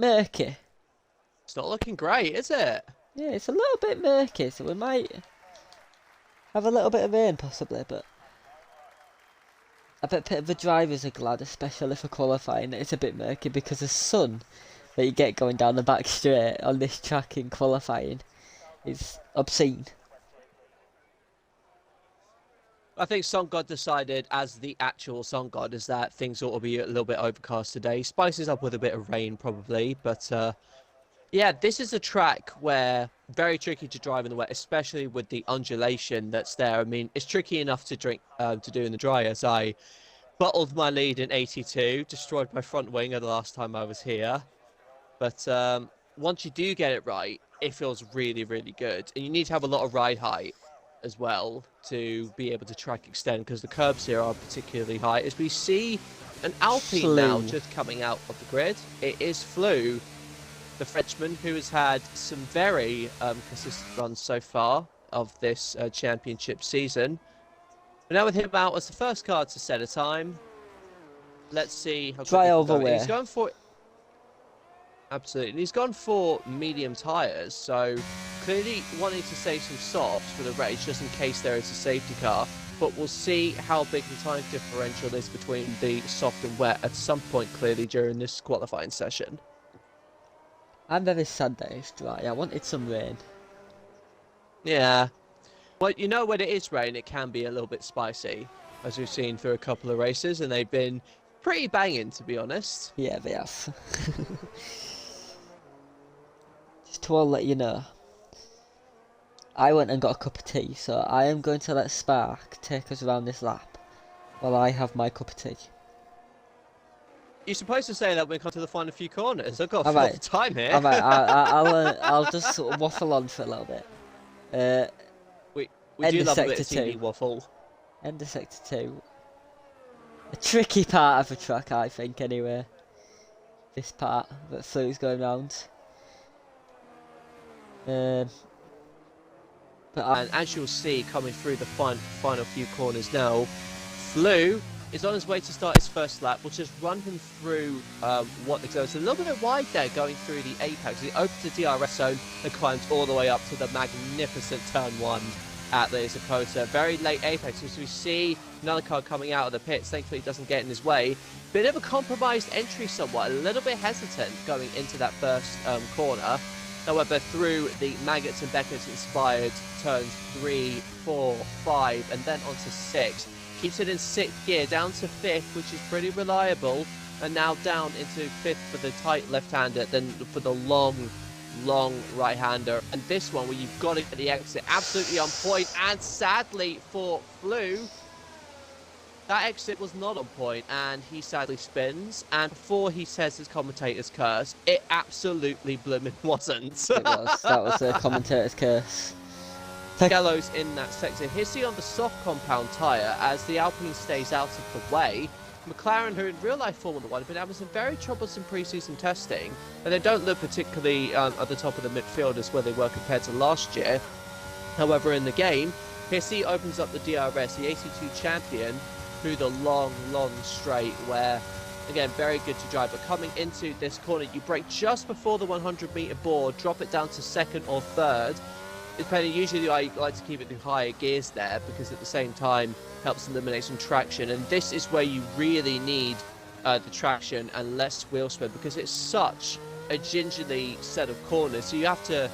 murky. It's not looking great, is it? Yeah, it's a little bit murky, so we might have a little bit of rain possibly, but I bet the drivers are glad, especially for qualifying, that it's a bit murky because the sun that you get going down the back straight on this track in qualifying is obscene. I think Sun God decided, as the actual Sun God, is that things ought to be a little bit overcast today. Spices up with a bit of rain, probably. But, yeah, this is a track where very tricky to drive in the wet, especially with the undulation that's there. I mean, it's tricky enough to do in the dry, as I bottled my lead in 82, destroyed my front wing the last time I was here. But once you do get it right, it feels really, really good. And you need to have a lot of ride height as well to be able to track extend, because the curbs here are particularly high. As we see an Alpine now just coming out of the grid, it is Flew, the Frenchman, who has had some very consistent runs so far of this championship season. But now with him out as the first car to set a time, let's see how Dry over where? He's going for... Absolutely. He's gone for medium tyres, so clearly wanting to save some softs for the race, just in case there is a safety car. But we'll see how big the time differential is between the soft and wet at some point, clearly, during this qualifying session. I'm very sad that it's dry. I wanted some rain. Yeah. Well, you know, when it is rain, it can be a little bit spicy, as we've seen through a couple of races, and they've been pretty banging, to be honest. Yeah, they have. Just to all let you know, I went and got a cup of tea, so I am going to let Spark take us around this lap while I have my cup of tea. You're supposed to say that when we come to the final few corners. I've got a lot of time here. Alright, I'll just sort of waffle on for a little bit. We do love a bit of TV waffle. End of sector 2. A tricky part of the track, I think, anyway. This part that Flu's going round. And as you'll see, coming through the final few corners now, Flu is on his way to start his first lap. We'll just run him through what the It's a little bit wide there going through the apex. He opens the DRS zone and climbs all the way up to the magnificent turn 1 at the COTA. Very late apex, as we see another car coming out of the pits. Thankfully it doesn't get in his way. Bit of a compromised entry somewhat, a little bit hesitant going into that first corner. However, through the Maggots and Beckett's inspired turns 3, 4, 5 and then onto 6. Keeps it in 6th gear, down to 5th, which is pretty reliable. And now down into 5th for the tight left-hander, then for the long right-hander. And this one, where you've got to get the exit absolutely on point. And sadly for Flu, that exit was not on point, and he sadly spins. And before he says his commentator's curse, it absolutely blooming wasn't. It was. That was the commentator's curse. Yellows in that sector. Here's the on the soft compound tyre as the Alpine stays out of the way. McLaren, who in real life Formula 1 have been having some very troublesome pre-season testing, and they don't look particularly at the top of the midfield as where they were compared to last year. However, in the game, Hissy opens up the DRS, the 82 champion, through the long straight where, again, very good to drive. But coming into this corner, you brake just before the 100-meter board, drop it down to 2nd or 3rd. Depending, usually I like to keep it in higher gears there because at the same time helps eliminate some traction, and this is where you really need the traction and less wheel spin because it's such a gingerly set of corners, so you have to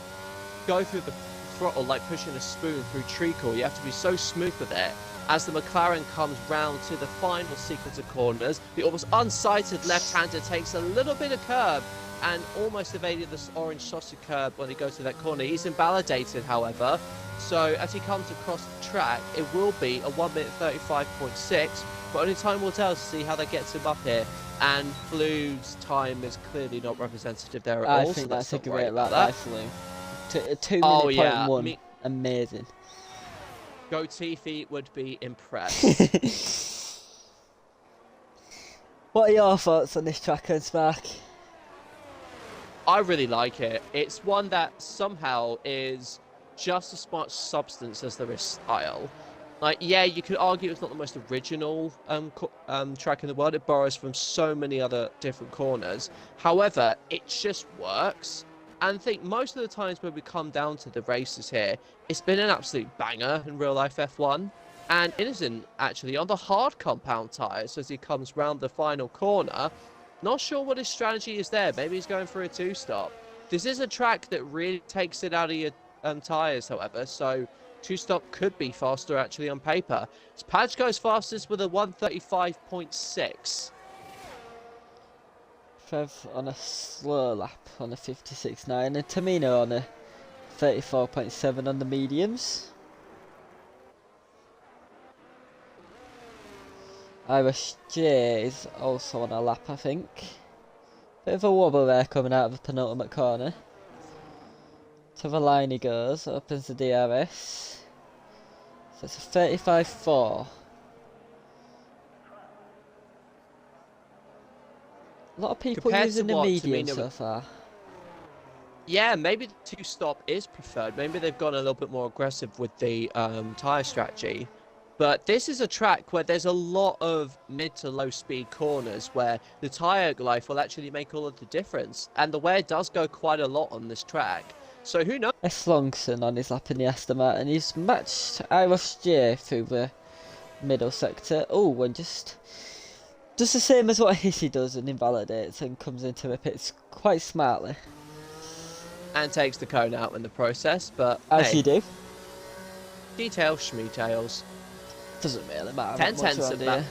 go through the throttle like pushing a spoon through treacle. You have to be so smooth with it. As the McLaren comes round to the final sequence of corners, the almost unsighted left-hander takes a little bit of curb and almost evaded this orange sausage curb when he goes to that corner. He's invalidated, however, so as he comes across the track, it will be a 1 minute 35.6, but only time will tell to see how that gets him up here. And Flu's time is clearly not representative there at all. I think that's a great lap by Flu. 2 minute point 1, amazing. Goatee feet would be impressed. What are your thoughts on this track and Spark? I really like it. It's one that somehow is just as much substance as there is style. Like, yeah, you could argue it's not the most original track in the world. It borrows from so many other different corners. However, it just works. And I think most of the times when we come down to the races here, it's been an absolute banger in real life F1. And Innocent, actually, on the hard compound tyres as he comes round the final corner, not sure what his strategy is there. Maybe he's going for a two-stop. This is a track that really takes it out of your tyres, however, so two-stop could be faster, actually, on paper. As Padge goes fastest with a 135.6. Trev on a slow lap on a 56.9 and Tamino on a 34.7 on the mediums. Irish J is also on a lap, I think. Bit of a wobble there coming out of the penultimate corner. To the line he goes, opens the DRS. So it's a 35.4. A lot of people Compared using to the what medium Tamino so far. Yeah, maybe the two-stop is preferred. Maybe they've gone a little bit more aggressive with the tyre strategy. But this is a track where there's a lot of mid to low speed corners where the tyre life will actually make all of the difference. And the wear does go quite a lot on this track. So who knows? S. Longson on his lap in the Aston Martin. He's matched Irish J through the middle sector. Oh, and just the same as what Hissy does and invalidates and comes into the pits quite smartly. And takes the cone out in the process, but As hey, you do. details, schmetails. Doesn't really matter. 10-10's about.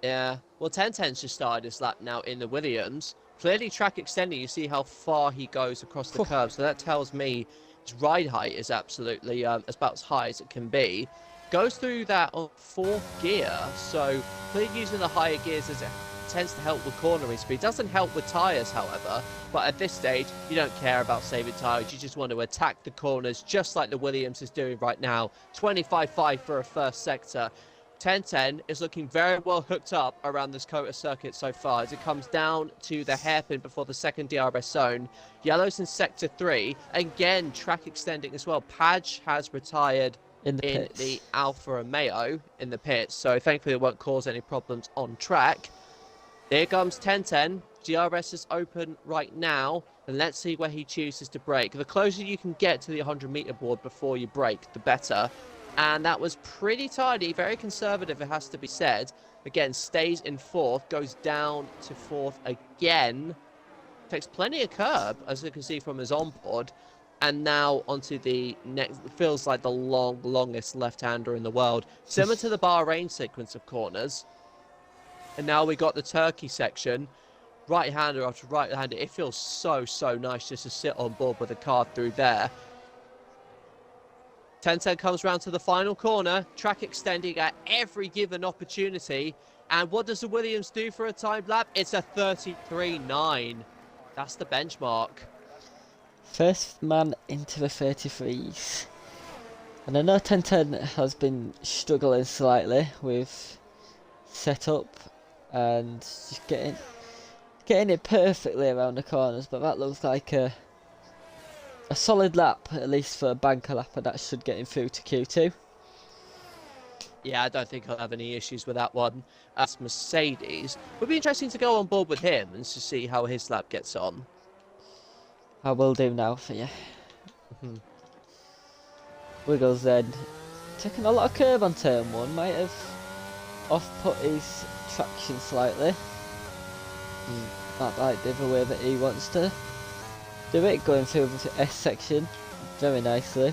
Yeah, well, 10-10's just started his lap now in the Williams. Clearly track extending, you see how far he goes across the curve, so that tells me his ride height is absolutely about as high as it can be. Goes through that on 4th gear, so clearly using the higher gears as it tends to help with cornering speed. Doesn't help with tyres, however, but at this stage, you don't care about saving tyres. You just want to attack the corners, just like the Williams is doing right now. 25.5 for a first sector. 10-10 is looking very well hooked up around this COTA circuit so far as it comes down to the hairpin before the second DRS zone. Yellow's in sector 3. Again, track extending as well. Padge has retired in the Alfa Romeo in the pits, so thankfully it won't cause any problems on track. Here comes 10-10. DRS is open right now, and let's see where he chooses to brake. The closer you can get to the 100-meter board before you brake, the better. And that was pretty tidy, very conservative, it has to be said. Again, stays in 4th, goes down to 4th again. Takes plenty of curb, as you can see from his onboard. And now onto the next, feels like the longest left-hander in the world. Similar to the Bahrain sequence of corners. And now we got the Turkey section. Right-hander after right-hander. It feels so nice just to sit on board with a car through there. 10-10 comes round to the final corner. Track extending at every given opportunity. And what does the Williams do for a time lap? It's a 33.9. That's the benchmark. First man into the 33s. And I know 10-10 has been struggling slightly with setup and just getting it perfectly around the corners, but that looks like a solid lap, at least for a banker lap, and that should get him through to Q2. Yeah, I don't think I'll have any issues with that one. As Mercedes, would be interesting to go on board with him and to see how his lap gets on. I will do now for you. Wiggles then taking a lot of curb on turn 1, might have off-put his traction slightly. Not like the other way that he wants to do it, going through the S section very nicely.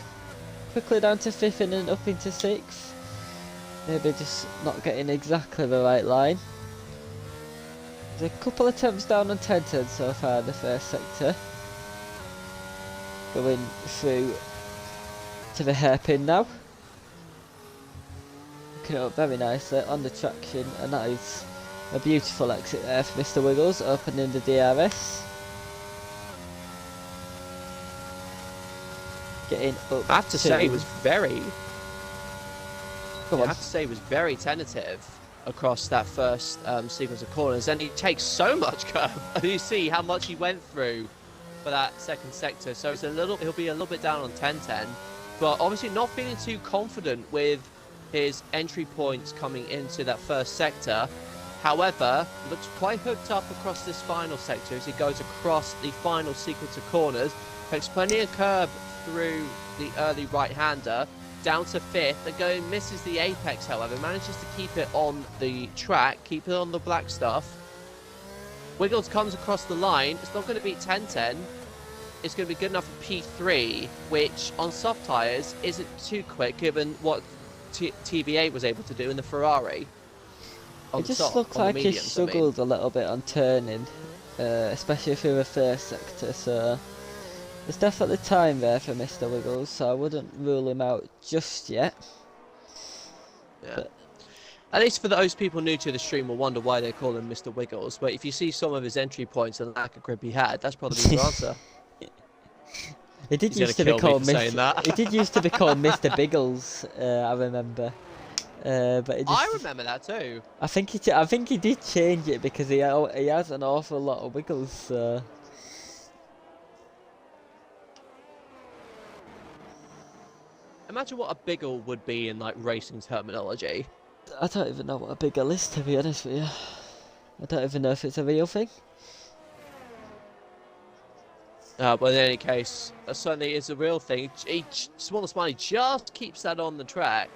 Quickly down to 5th and then up into 6th. Maybe just not getting exactly the right line. There's a couple of attempts down on 10-10 so far in the first sector. Going through to the hairpin now. Looking it up very nicely on the traction, and that is a beautiful exit there for Mr. Wiggles, opening the DRS. Getting up. I have to say, it was very. Come on. I have to say, it was very tentative across that first sequence of corners, and he takes so much curb. You see how much he went through for that second sector. So it's he'll be a little bit down on 10-10, but obviously not feeling too confident with his entry points coming into that first sector. However, looks quite hooked up across this final sector as he goes across the final sequence of corners. Takes plenty of curb through the early right-hander, down to 5th, and going misses the apex, however, manages to keep it on the track, keep it on the black stuff. Wiggles comes across the line. It's not going to beat 10-10. It's going to be good enough for P3, which on soft tyres isn't too quick given what TBA was able to do in the Ferrari. It just looked like he struggled a little bit on turning, especially through the first sector, so there's definitely time there for Mr. Wiggles, so I wouldn't rule him out just yet. Yeah. But at least for those people new to the stream will wonder why they call him Mr. Wiggles, but if you see some of his entry points and the lack of grip he had, that's probably the answer. It did used to be called Mr. Biggles, I remember. But it just, I remember that too. I think he did change it because he has an awful lot of wiggles. So. Imagine what a biggle would be in like racing terminology. I don't even know what a biggle is, to be honest with you. I don't even know if it's a real thing. But in any case, that certainly is a real thing. Smaller Smiley just keeps that on the track.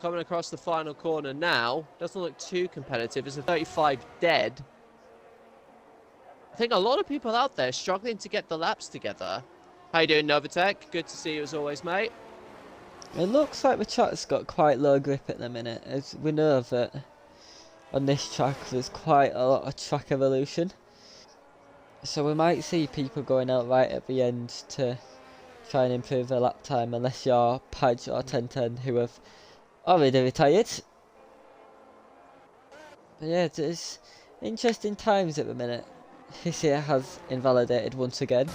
Coming across the final corner now. Doesn't look too competitive. It's a 35 dead. I think a lot of people out there struggling to get the laps together. How you doing, Novatech? Good to see you as always, mate. It looks like the track's got quite low grip at the minute. As we know that on this track there's quite a lot of track evolution. So we might see people going out right at the end to try and improve their lap time, unless you're Padge or 1010 who have already retired. But yeah, it's interesting times at the minute. Hissia has invalidated once again.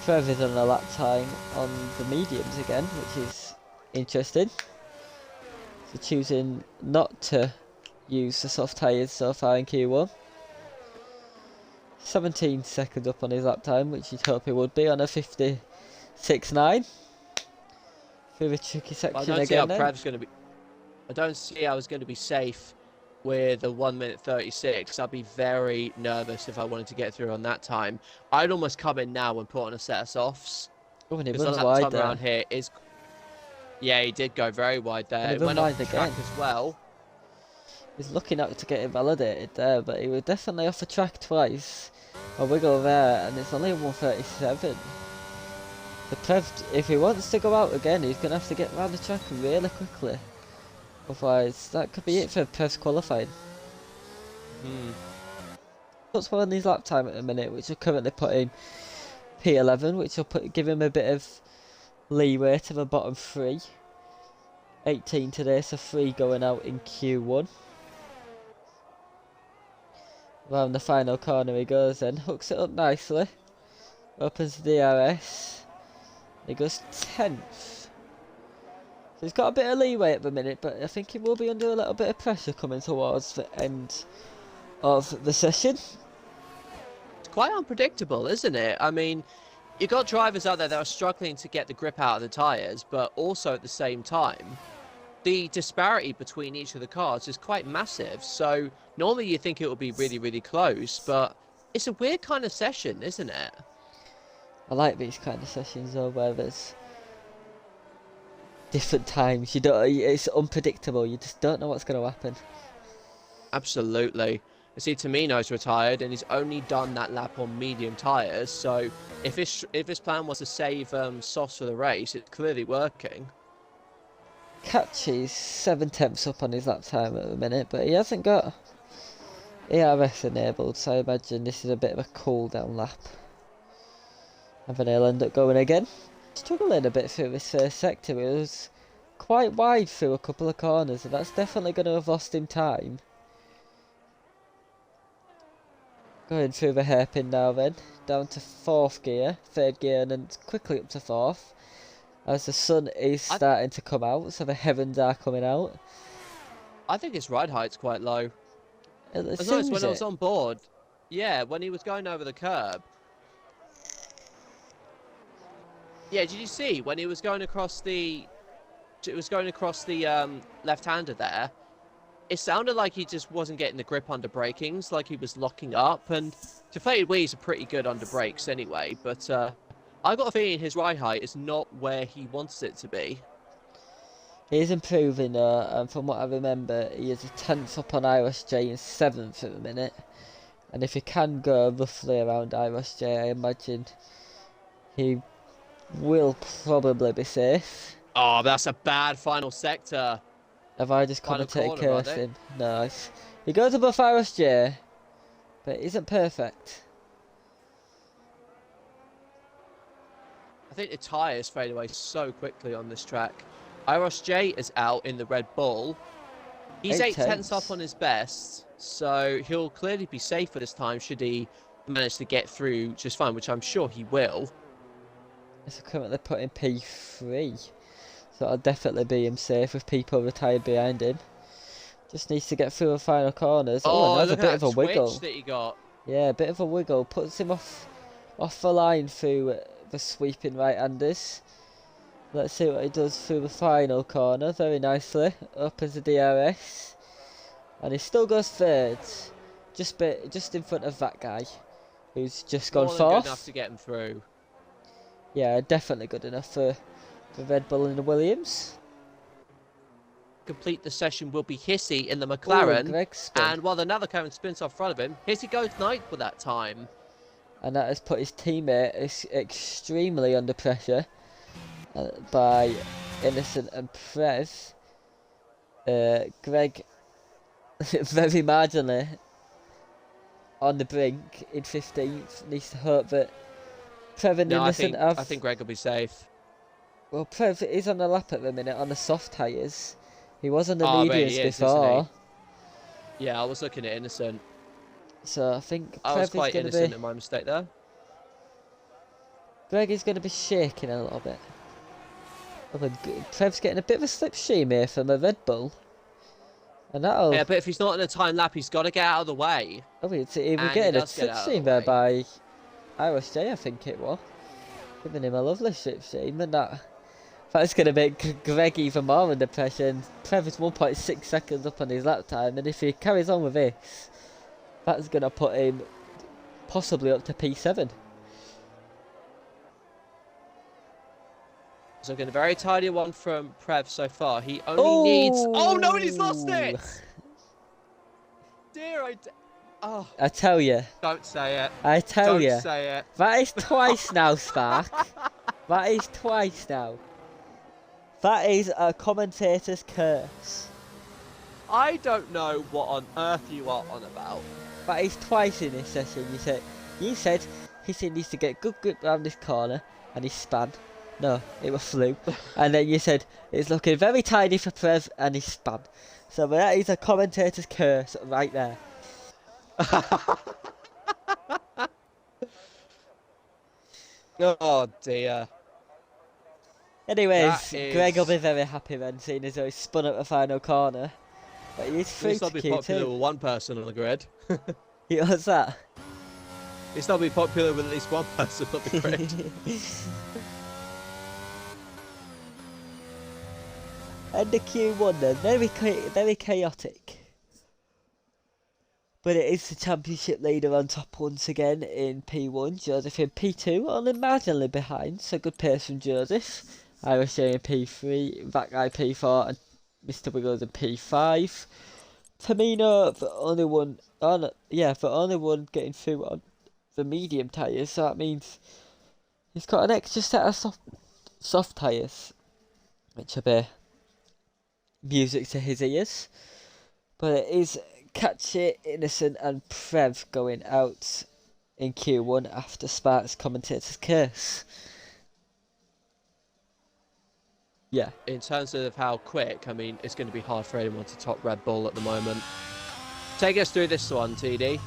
Further than a lap time on the mediums again, which is interesting. So choosing not to use the soft tyres so far in Q1. 17 seconds up on his lap time, which you'd hope he would be on a 56.9. Through a tricky section again. I don't see how it's going to be safe with a 1 minute 36. I'd be very nervous if I wanted to get through on that time. I'd almost come in now and put on a set of softs. Oh, and he went wide there. Around here is... Yeah, he did go very wide there. He went off the track as well. He's looking out to get invalidated there, but he was definitely off the track twice. A wiggle there, and it's only a 137. The Prev, if he wants to go out again, he's going to have to get around the track really quickly. Otherwise, that could be it for Prev's qualifying. What's well on his lap time at the minute, which will currently put him P11, which will give him a bit of leeway to the bottom 3. 18 today, so 3 going out in Q1. Round the final corner he goes then, hooks it up nicely, opens the DRS, he goes 10th. So he's got a bit of leeway at the minute, but I think he will be under a little bit of pressure coming towards the end of the session. It's quite unpredictable, isn't it? I mean, you've got drivers out there that are struggling to get the grip out of the tyres, but also at the same time, the disparity between each of the cars is quite massive. So normally you think it would be really, really close, but it's a weird kind of session, isn't it? I like these kind of sessions though, where there's different times. It's unpredictable. You just don't know what's going to happen. Absolutely. You see, Tamino's retired and he's only done that lap on medium tyres. So if his plan was to save softs for the race, it's clearly working. Catchy's 7/10 up on his lap time at the minute, but he hasn't got ERS enabled, so I imagine this is a bit of a cool down lap. And then he'll end up going again. Struggling a bit through this first sector. It was quite wide through a couple of corners, and that's definitely going to have lost him time. Going through the hairpin now then, down to 4th gear, 3rd gear, and then quickly up to 4th. As the sun is starting to come out, so the heavens are coming out. I think his ride height's quite low. As long as when I was on board, yeah, when he was going over the curb, Yeah, did you see when he was going across the left-hander there? It sounded like he just wasn't getting the grip under brakings, like he was locking up. And deflated wheels are pretty good under brakes anyway, but I got a feeling his ride height is not where he wants it to be. He is improving, and from what I remember, he is a tenth up on IIRL and 7th at the minute. And if he can go roughly around IIRL, I imagine he will probably be safe. Oh, that's a bad final sector. Have I just commentated cursing? No. He goes above IIRL, but it isn't perfect. I think the tyres fade away so quickly on this track. IIRL is out in the Red Bull. He's 8/10 off on his best, so he'll clearly be safer this time should he manage to get through just fine, which I'm sure he will. It's currently put in P3, so I'll definitely be him safe with people retired behind him. Just needs to get through the final corners. Oh, and that's a bit of a wiggle. That he got. Yeah, a bit of a wiggle. Puts him off the line through the sweeping right-handers. Let's see what he does through the final corner. Very nicely. Up as a DRS. And he still goes third. Just in front of that guy, who's just gone fourth. Good enough to get him through. Yeah, definitely good enough for the Red Bull and the Williams. Complete the session will be Hissy in the McLaren. Ooh, and while another Karen spins off front of him, Hissy goes ninth for that time. And that has put his teammate extremely under pressure by Innocent and Prev. Greg very marginally on the brink in 15th. Needs to hope that Prev and Innocent have... I think Greg will be safe. Well, Prev is on the lap at the minute on the soft tyres. He was on the mediums before. Yeah, I was looking at Innocent. So I think I was quite innocent in my mistake there. Greg is going to be shaking a little bit. Prev's getting a bit of a slipstream here from a Red Bull. And that'll... Yeah, but if he's not in a time lap, he's got to get out of the way. Oh, it's even getting a slipstream there by IIRL, I think it was. Giving him a lovely slipstream, and that's going to make Greg even more under pressure. And Prev is 1.6 seconds up on his lap time, and if he carries on with this, that's going to put him possibly up to P7. So getting a very tidy one from Prev so far. He only needs... Oh no, he's lost it! Dear, I tell you. Don't say it. I tell you. Don't say it. That is twice now, Spark. That is twice now. That is a commentator's curse. I don't know what on earth you are on about. That is twice in this session. You said he needs to get good grip around this corner, and he span. No, it was flew. And then you said it's looking very tiny for Prev, and he span. So that is a commentator's curse right there. Oh dear. Anyways, Greg will be very happy then, seeing as though he spun up the final corner. But he's through to Q2. He's not be popular with one person on the grid. What's that? He's not be popular with at least one person on the grid. And the Q1 then, very chaotic. But it is the championship leader on top once again in P1. Joseph in P2, only marginally behind, so good pace from Joseph. IIRL in P3, that guy P4, and Mr. Wiggles in P5. Tamino for only one getting through on the medium tyres, so that means he's got an extra set of soft tyres, which will be music to his ears. But it is Catchy, Innocent and Prev going out in Q1 after Spark's commentator's curse. Yeah. In terms of how quick, I mean, it's going to be hard for anyone to top Red Bull at the moment. Take us through this one, TD.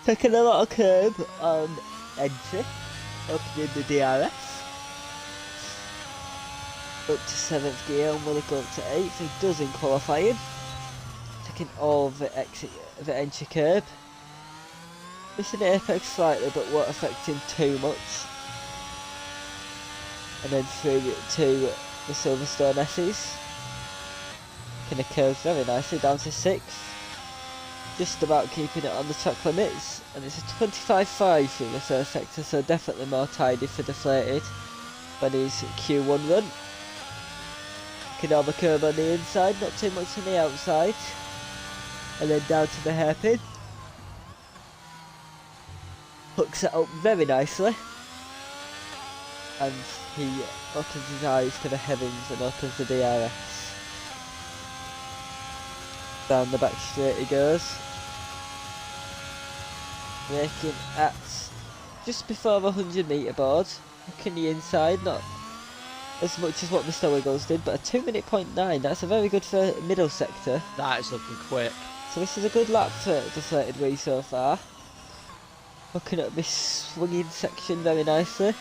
Taking a lot of curb on entry, opening the DRS. Up to 7th gear and will go up to 8th. He does in qualifying. Taking all the entry curb. Missing the apex slightly, but won't affect him too much. and then through to the Silverstone S's. Kind of curves very nicely down to 6. Just about keeping it on the track limits, and it's a 25.5 through the first sector, so definitely more tidy for Deflated than his Q1 run. Can have a curve on the inside, not too much on the outside, and then down to the hairpin. Hooks it up very nicely, and he opens his eyes to the heavens and opens the DRS. Down the back straight he goes, braking at just before the 100 metre board. Looking the inside, not as much as what Mr. Wiggles did, but a 2:09. That's a very good for middle sector. That is looking quick. So this is a good lap for Deflated Wee so far. Looking at this swinging section very nicely.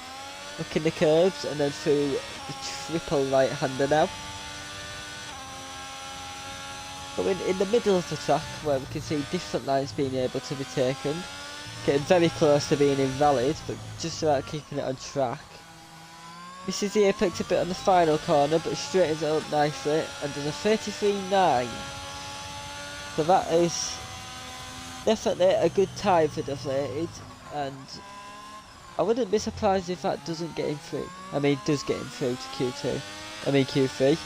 Looking the curves and then through the triple right-hander now. But in the middle of the track, where we can see different lines being able to be taken, getting very close to being invalid, but just about keeping it on track. Misses the apex a bit on the final corner, but straightens it up nicely and does a 33.9. So that is definitely a good time for Deflated, and I wouldn't be surprised if that doesn't get him through. I mean, does get him through to Q3.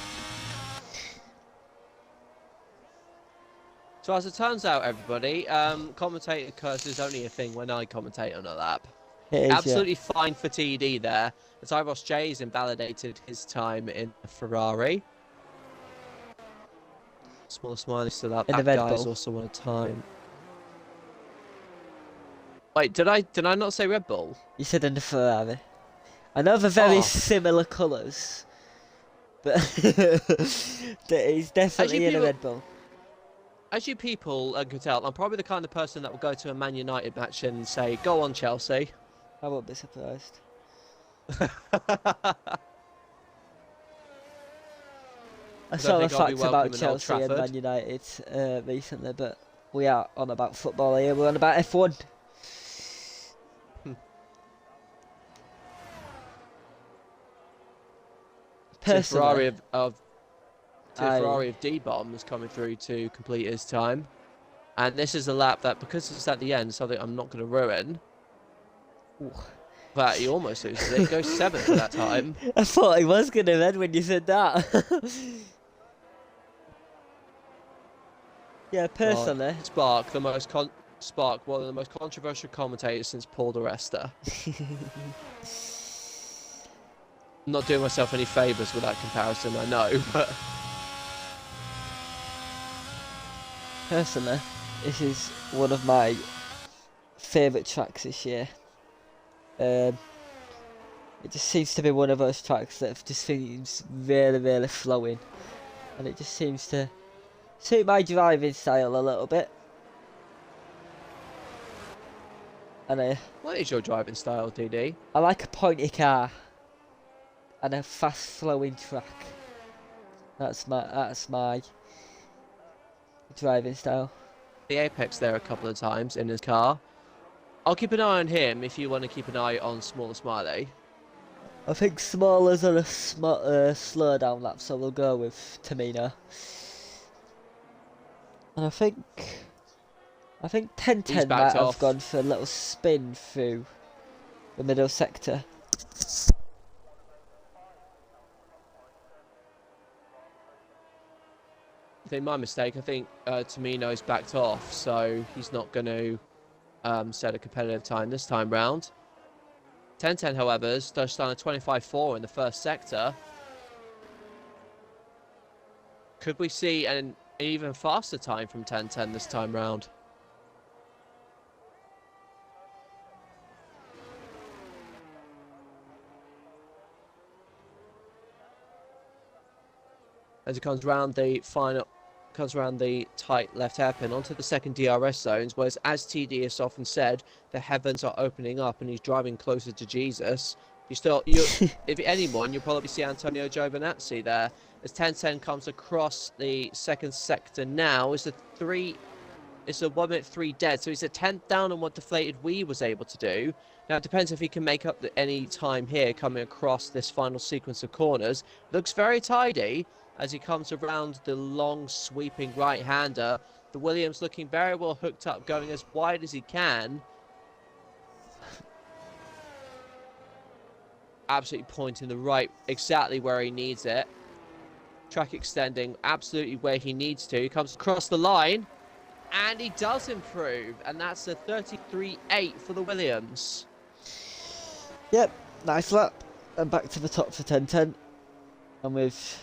So as it turns out, everybody, commentator curse is only a thing when I commentate on a lap. It is, Absolutely fine for TD there, as Iros J has invalidated his time in a Ferrari. Small smiley still up. That guy's also won a time. Wait, did I not say Red Bull? You said in the Ferrari. I know they're very similar colours, but he's definitely in a Red Bull. As you people can tell, I'm probably the kind of person that will go to a Man United match and say, "Go on, Chelsea." I won't be surprised. I saw a fact about Chelsea and Man United recently, but we are on about football here. We're on about F1. Personally, Ferrari of D-Bomb is coming through to complete his time. And this is a lap that, because it's at the end, something I'm not going to ruin. Ooh. But he almost loses it. He goes 7th for that time. I thought he was going to then when you said that. Yeah, personally. Spark, one of the most controversial commentators since Paul di Resta. I'm not doing myself any favours with that comparison, I know, but... Personally, this is one of my favourite tracks this year. It just seems to be one of those tracks that just seems really, really flowing, and it just seems to suit my driving style a little bit. And what is your driving style, DD? I like a pointy car and a fast flowing track. That's my driving style. The apex there a couple of times in his car. I'll keep an eye on him if you want to keep an eye on Smaller Smiley. I think Smaller's on a slow down lap, so we'll go with Tamina. And I think 10-10 might have gone for a little spin through the middle sector. I think my mistake. I think Tamino's backed off, so he's not going to set a competitive time this time round. 10-10, however, does start at 25.4 in the first sector. Could we see an even faster time from 10-10 this time round? As it comes around the tight left hairpin onto the second DRS zones, whereas as TD has often said, the heavens are opening up and he's driving closer to Jesus. If anyone, you'll probably see Antonio Giovinazzi there. As 10-10 comes across the second sector now, is It's a 1 minute 3 dead, so he's a 10th down on what deflated Wee was able to do. Now it depends if he can make up any time here coming across this final sequence of corners. Looks very tidy as he comes around the long sweeping right-hander. The Williams looking very well hooked up, going as wide as he can. Absolutely pointing the right, exactly where he needs it. Track extending absolutely where he needs to. He comes across the line. And he does improve, and that's a 33.8 for the Williams. Yep, nice lap, and back to the top for 10:10. And we've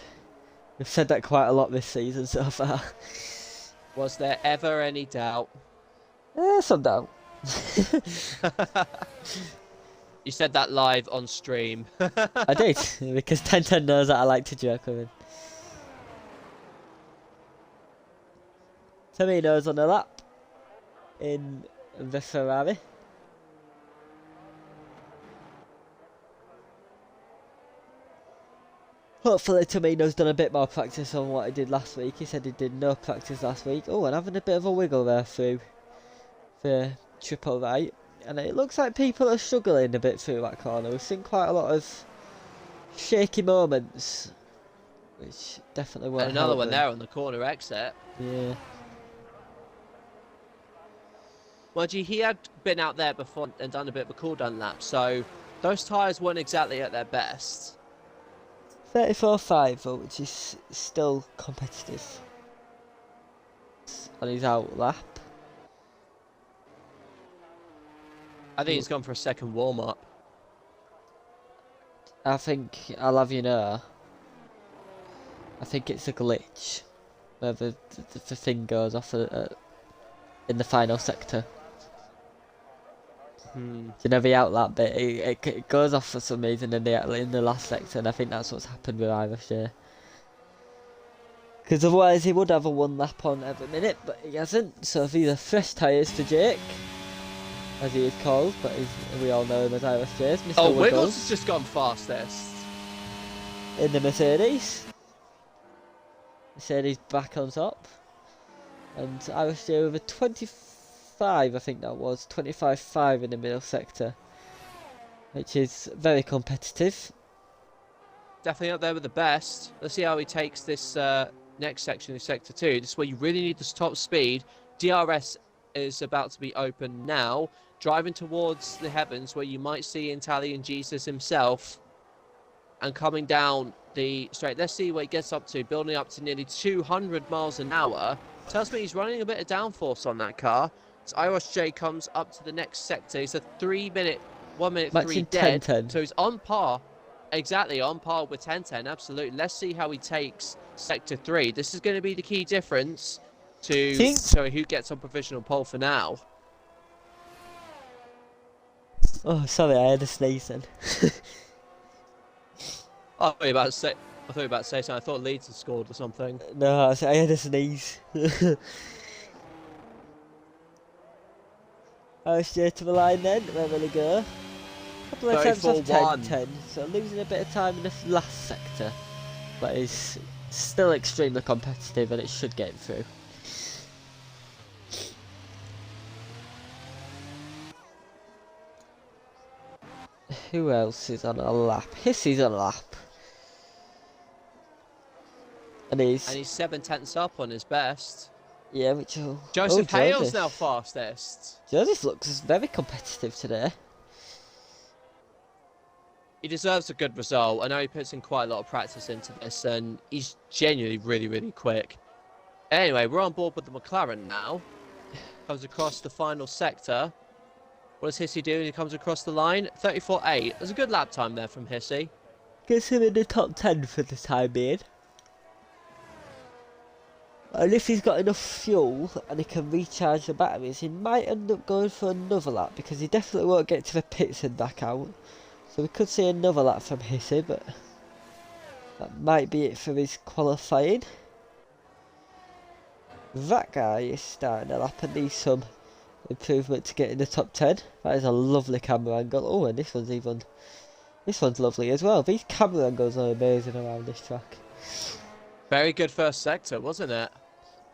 said that quite a lot this season so far. Was there ever any doubt? Some doubt. You said that live on stream. I did, because 10:10 knows that I like to joke with him. Tomino's on the lap in the Ferrari. Hopefully Tomino's done a bit more practice on what he did last week. He said he did no practice last week. Oh, and having a bit of a wiggle there through the triple right. And it looks like people are struggling a bit through that corner. We've seen quite a lot of shaky moments, which definitely won't And another one them. there on the corner exit. Yeah. Well, gee, he had been out there before and done a bit of a cool-down lap, so those tyres weren't exactly at their best. 34.5 though, which is still competitive on his out lap. I think he's gone for a second warm-up. I think, I'll have you know, I think it's a glitch where the thing goes off in the final sector. You know, the out lap bit, it goes off for some reason in the last sector, and I think that's what's happened with IIRL. Because otherwise he would have a 1 lap on every minute, but he hasn't. So these are fresh tyres for Jake, as he is called, but we all know him as IIRL. Mr. Oh, Wiggles Wiggles has just gone fastest. in the Mercedes. Mercedes back on top, and IIRL with a 25, I think that was 25.5 in the middle sector, which is very competitive. Definitely up there with the best. Let's see how he takes this next section of sector 2. This is where you really need this top speed. DRS is about to be open now, driving towards the heavens where you might see Italian Jesus himself, and coming down the straight. Let's see what he gets up to, building up to nearly 200 miles an hour. Tells me he's running a bit of downforce on that car. So IIRL comes up to the next sector. He's a 1 minute 3 dead. 10:10. So he's on par. Exactly, on par with 10:10, absolutely. Let's see how he takes sector 3. This is going to be the key difference to who gets on provisional pole for now. Oh, sorry, I had a sneeze then. I thought you were about to say something. I thought Leeds had scored or something. No, I had a sneeze. IIRL to the line then, where will he go? A couple of attempts off 10:10, so losing a bit of time in the last sector, but he's still extremely competitive and it should get him through. Who else is on a lap? Hissy's on a lap. And he's 7/10 up on his best. Yeah, which Joseph Hale's now fastest. Joseph looks very competitive today. He deserves a good result. I know he puts in quite a lot of practice into this, and he's genuinely really, really quick. Anyway, we're on board with the McLaren now. Comes across the final sector. What does Hissy do when he comes across the line? 34.8. There's a good lap time there from Hissy. Gets him in the top 10 for the time being. And if he's got enough fuel and he can recharge the batteries, he might end up going for another lap, because he definitely won't get to the pits and back out. So we could see another lap from Hissy, but that might be it for his qualifying. That guy is starting a lap and needs some improvement to get in the top 10. That is a lovely camera angle. Oh, and this one's lovely as well. These camera angles are amazing around this track. Very good first sector, wasn't it?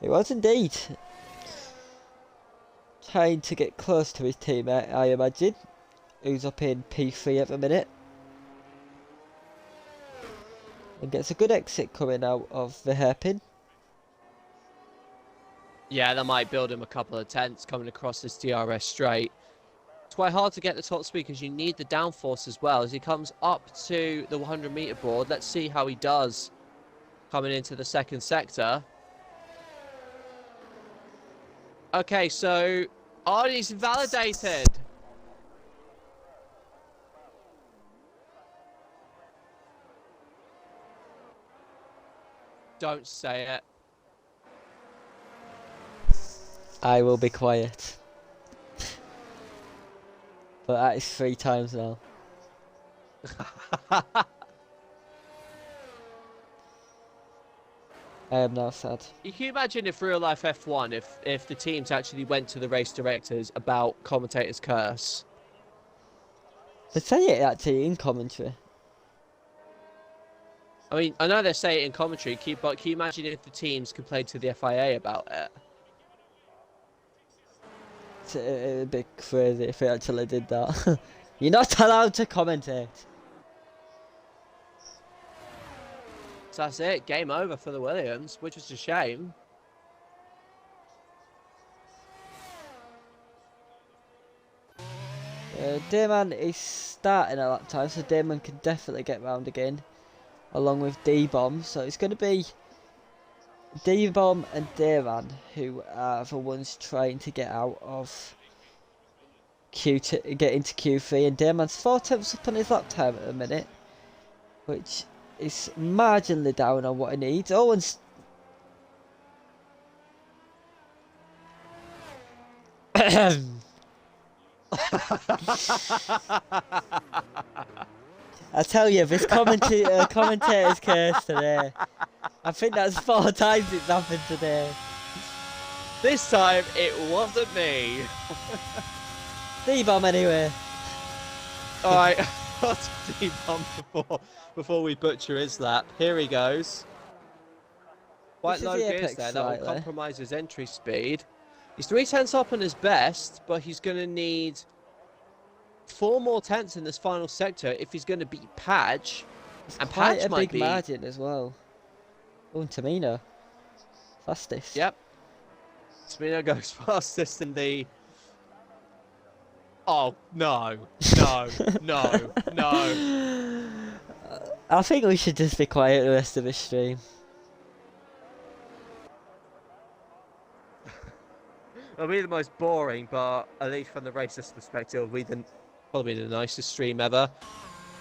It was indeed. trying to get close to his teammate, I imagine, who's up in P3 at the minute. And gets a good exit coming out of the hairpin. Yeah, they might build him a couple of tents coming across this DRS straight. It's quite hard to get the top speed because you need the downforce as well as he comes up to the 100-meter board. Let's see how he does coming into the second sector. Okay, so Arnie's invalidated. Don't say it. I will be quiet. But that is 3 times now. I am now sad. You can imagine if real life F1, if the teams actually went to the race directors about commentators' curse. They say it actually in commentary. I mean, I know they say it in commentary, but can you imagine if the teams complained to the FIA about it? It would be crazy if it actually did that. You're not allowed to commentate. So that's it. Game over for the Williams, which was a shame. Damon is starting at that time, so Damon can definitely get round again, along with D-Bomb. So it's going to be D-Bomb and Damon who are the ones trying to get out of Q2, get into Q3, and Damon's 4 tenths up on his lap time at the minute, which is marginally down on what he needs. Owen's I tell you, this commentator's curse today. I think that's 4 times it's happened today. This time, it wasn't me. D-Bomb anyway. Alright, what's D-Bomb before we butcher his lap? Here he goes. Quite low gears there, that will compromise his entry speed. He's 3 tenths up on his best, but he's going to need 4 more tenths in this final sector if he's going to beat Padge. And Padge might be a big margin as well. Oh, and Tamino. Fastest. Yep. Tamino goes fastest in the... Oh, no. No. No. No. I think we should just be quiet the rest of the stream. It'll be the most boring, but at least from the racist perspective, it'll be probably the nicest stream ever.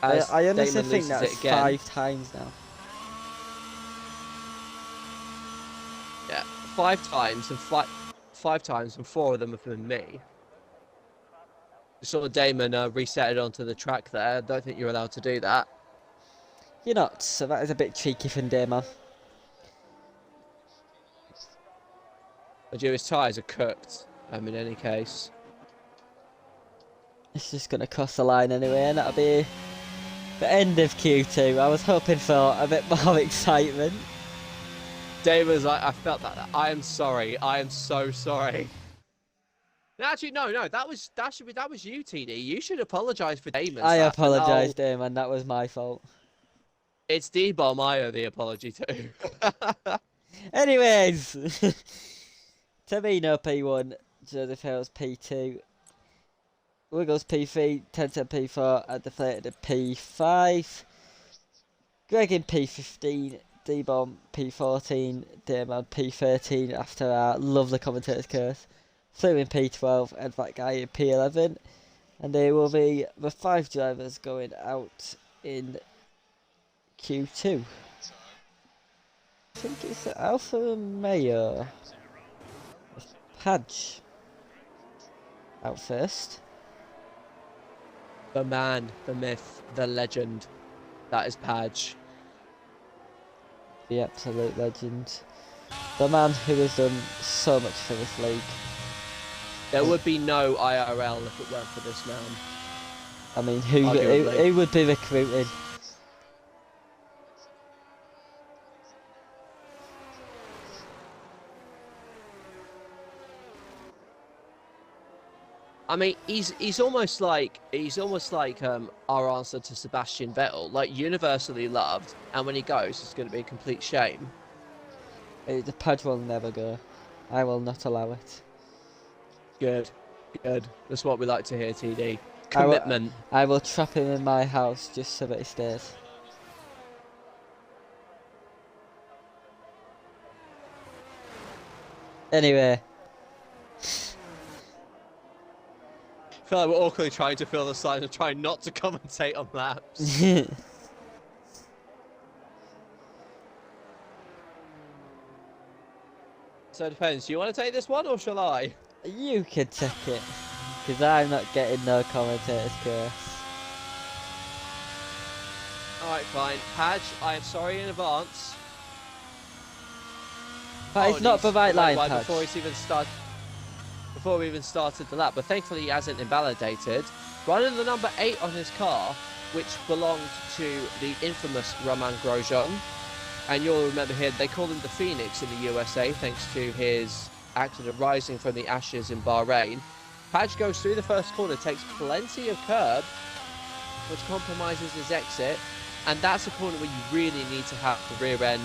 I honestly think that's 5 times now. Yeah, 5 times, and 5 times, and 4 of them have been me. You saw Damon reset it onto the track there. I don't think you're allowed to do that. You're not, so that is a bit cheeky from Damon. But his tyres are cooked, in any case. It's just going to cross the line anyway, and that'll be the end of Q2. I was hoping for a bit more excitement. Damon's like, I felt that. I am sorry. I am so sorry. Actually, no. That was you, TD. You should apologise for Damon. I apologise, Damon. That was my fault. It's D-Bomb I owe the apology to. Anyways, Tamino P1, Joseph Hales P2, Wiggles P3, Tenta P4, and Deflated at P5, Greg in P15, D-Bomb P14, Damon P13 after our lovely commentator's curse, Flew in P12, and that guy in P11, and they will be the 5 drivers going out in Q2. I think it's Alpha Romeo. Padge out first. The man, the myth, the legend. That is Padge. The absolute legend. The man who has done so much for this league. There would be no IIRL if it weren't for this man. I mean, who would be recruited? I mean, he's almost like our answer to Sebastian Vettel, like universally loved, and when he goes, it's going to be a complete shame. The pudge will never go. I will not allow it. Good, good. That's what we like to hear, TD. Commitment. I will trap him in my house just so that he stays. Anyway. I feel like we're awkwardly trying to fill the side and trying not to commentate on laps. So it depends. Do you want to take this one or shall I? You can take it. Because I'm not getting no commentator's curse. Alright, fine. Padge, I am sorry in advance. But it's not the right line, Padge. Before we even started the lap, but thankfully he hasn't invalidated. Running the number 8 on his car, which belonged to the infamous Romain Grosjean. And you'll remember here, they call him the Phoenix in the USA, thanks to his accident rising from the ashes in Bahrain. Padge goes through the first corner, takes plenty of curb, which compromises his exit. And that's a corner where you really need to have the rear end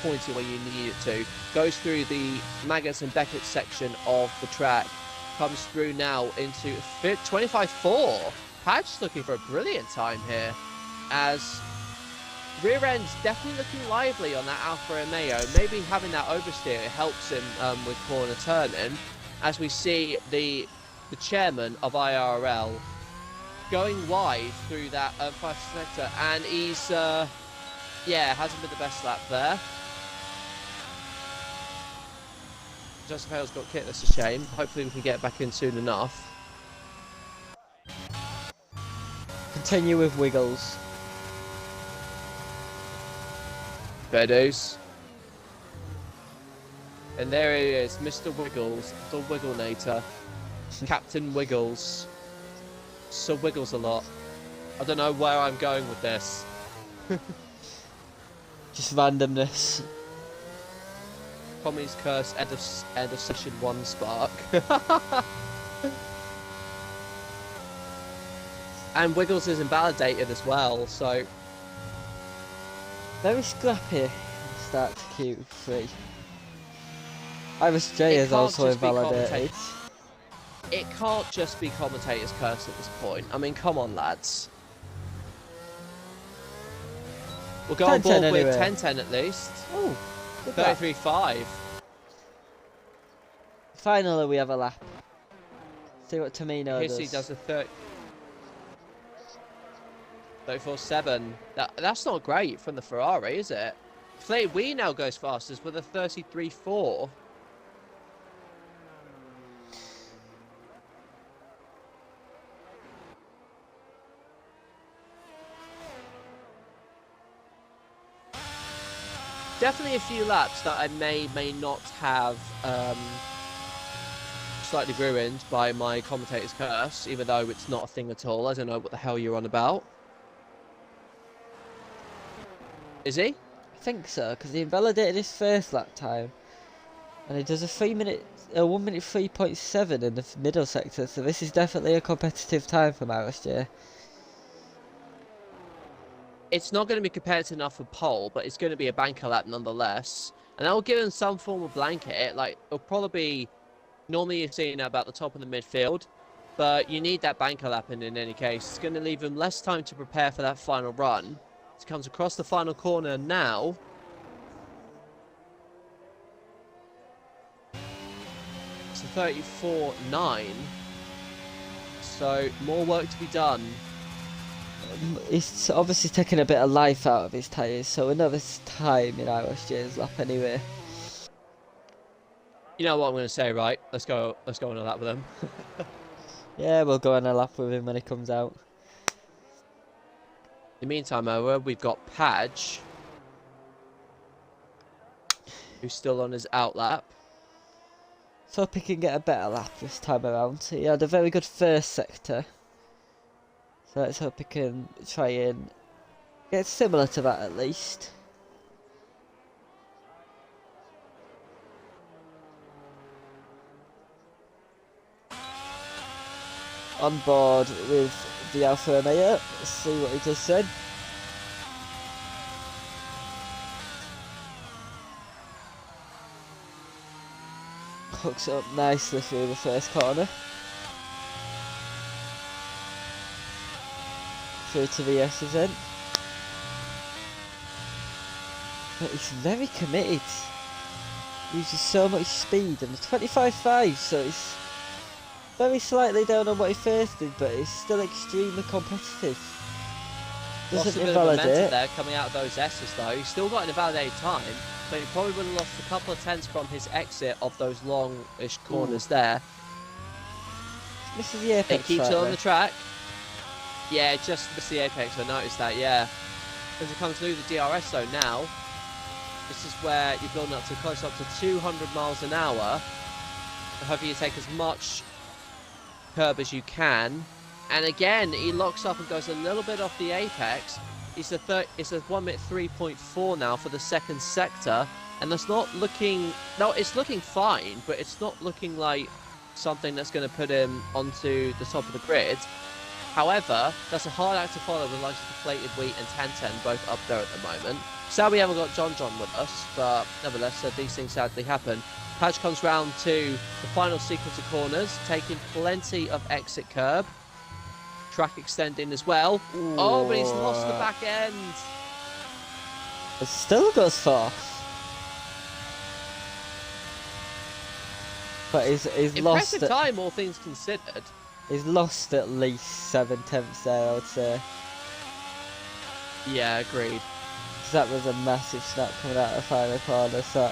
pointing where you need it to. Goes through the Maggots and Beckett section of the track. Comes through now into 25.4. Padge's looking for a brilliant time here. As rear end's definitely looking lively on that Alfa Romeo. Maybe having that oversteer helps him with corner turning. As we see the chairman of IIRL going wide through that fast sector, and he's yeah, hasn't been the best lap there. Justin Hale's got kit, that's a shame. Hopefully we can get back in soon enough. Continue with Wiggles. Fair dues. And there he is, Mr. Wiggles, the Wigglenator. Captain Wiggles. So Wiggles a lot. I don't know where I'm going with this. Just randomness. Tommy's curse, end of session 1 spark. And Wiggles is invalidated as well, so... Very scrappy start to Q3. Iris J is also invalidated. It can't just be commentator's curse at this point. I mean, come on, lads. We'll go on board with 10-10 at least. Oh, 33.5. Finally, we have a lap. See what Tamino does. Hissy does a 34.7. That's not great from the Ferrari, is it? Flay Wee now goes fastest with a 33.4. Definitely a few laps that I may not have slightly ruined by my commentator's curse, even though it's not a thing at all. I don't know what the hell you're on about. Is he? I think so, because he invalidated his first lap time. And he does a 1 minute 3.7 in the middle sector, so this is definitely a competitive time for RSJ. It's not going to be competitive enough for pole, but it's going to be a banker lap nonetheless. And that will give him some form of blanket. Like, it'll probably be... Normally you're seeing about the top of the midfield, but you need that banker lap in any case. It's going to leave him less time to prepare for that final run. He comes across the final corner now. It's a 34.9. So, more work to be done. He's obviously taking a bit of life out of his tyres, so another time in RSJ's lap anyway. You know what I'm going to say, right? Let's go on a lap with him. Yeah, we'll go on a lap with him when he comes out. In the meantime, however, we've got Padge, who's still on his out lap. So hope he can get a better lap this time around. He had a very good first sector. So let's hope he can try and get similar to that at least. on board with the Alfa Romeo. Let's see what he does then. Hooks it up nicely through the first corner. Through to the S's then. But he's very committed. Uses so much speed and 25.5, so it's very slightly down on what he first did, but it's still extremely competitive. Doesn't invalidate. There coming out of those S's though. He's still got an invalidated time, but he probably would have lost a couple of tenths from his exit of those long-ish corners there. Misses the apex. He keeps it on the track. Yeah, just missed the apex. I noticed that. Yeah, as he comes through the DRS zone now. This is where you're building up to close up to 200 miles an hour. Hopefully you take as much curb as you can. And again, he locks up and goes a little bit off the apex. It's a 1 minute 3.4 now for the second sector. And that's not looking... No, it's looking fine, but it's not looking like something that's going to put him onto the top of the grid. However, that's a hard act to follow with the likes of Deflated Wheat and 1010 both up there at the moment. Sad we haven't got John with us, but nevertheless, these things sadly happen. Padge comes round to the final sequence of corners, taking plenty of exit curb. Track extending as well. Ooh. Oh, but he's lost the back end. It still goes fast. But he's lost... Impressive time, all things considered. He's lost at least 7 tenths there, I would say. Yeah, agreed. That was a massive snap coming out of the final corner, so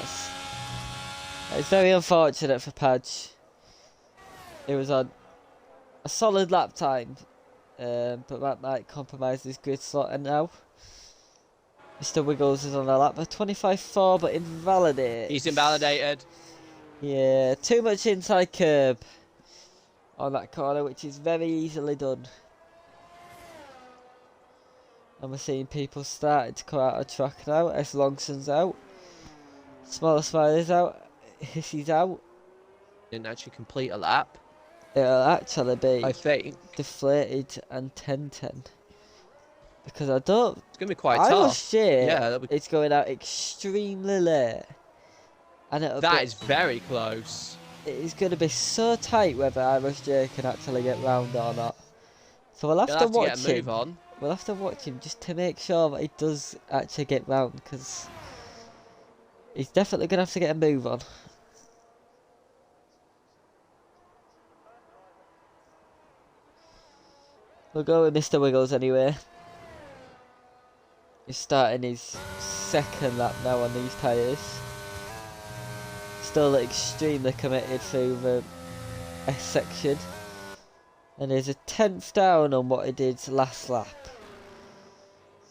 it's very unfortunate for Padge. It was on a solid lap time, but that might compromise his grid slot. And now Mr. Wiggles is on a lap of 25.4, but invalidated. He's invalidated. Yeah, too much inside curb on that corner, which is very easily done. And we're seeing people starting to come out of track now. S. Longson's out. Smaller Smiley's out. Hissy's out. Didn't actually complete a lap. It'll actually be, I think, Deflated and 1010. Because I don't... It's going to be quite tough. Yeah, it's going out extremely late. And that is very close. It is going to be so tight whether Irish J can actually get round or not. So we'll have to watch him. Move on. We'll have to watch him just to make sure that he does actually get round, because he's definitely going to have to get a move on. We'll go with Mr. Wiggles anyway. He's starting his second lap now on these tyres. Still extremely committed through the S section. And there's a tenth down on what he did last lap.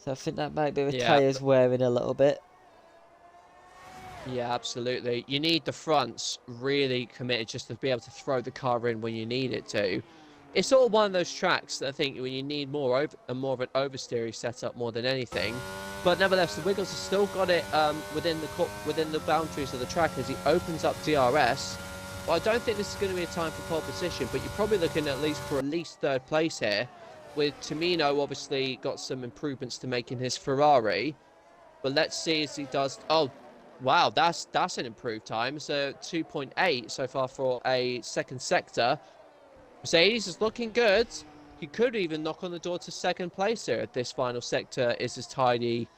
So I think that might be the tyres wearing a little bit. Yeah, absolutely. You need the fronts really committed just to be able to throw the car in when you need it to. It's sort of one of those tracks that I think when you need more of an oversteering setup more than anything. But nevertheless, the Wiggles have still got it within the boundaries of the track as he opens up DRS. Well, I don't think this is going to be a time for pole position, but you're probably looking at least third place here, with Tamino obviously got some improvements to make in his Ferrari. But let's see as he does. Oh, wow, that's an improved time. So 2.8 so far for a second sector. Mercedes is looking good. He could even knock on the door to second place here if this final sector is as tidy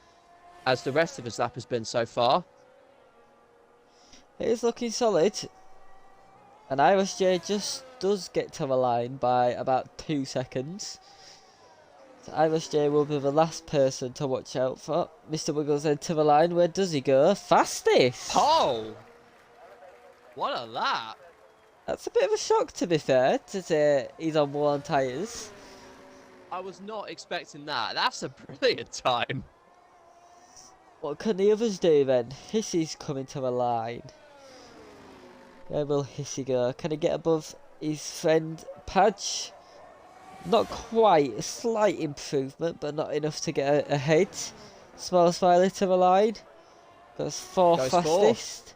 as the rest of his lap has been so far. It is looking solid. And Irish J just does get to the line by about 2 seconds. So Irish J will be the last person to watch out for. Mr. Wiggles into the line. Where does he go? Fastest! Oh! What a lap! That's a bit of a shock, to be fair, to say he's on worn tyres. I was not expecting that. That's a brilliant time. What can the others do then? Hissy's coming to the line. Where will Hissy go? Can he get above his friend Padge? Not quite. A slight improvement, but not enough to get ahead. Small Smiley to the line. Goes fastest.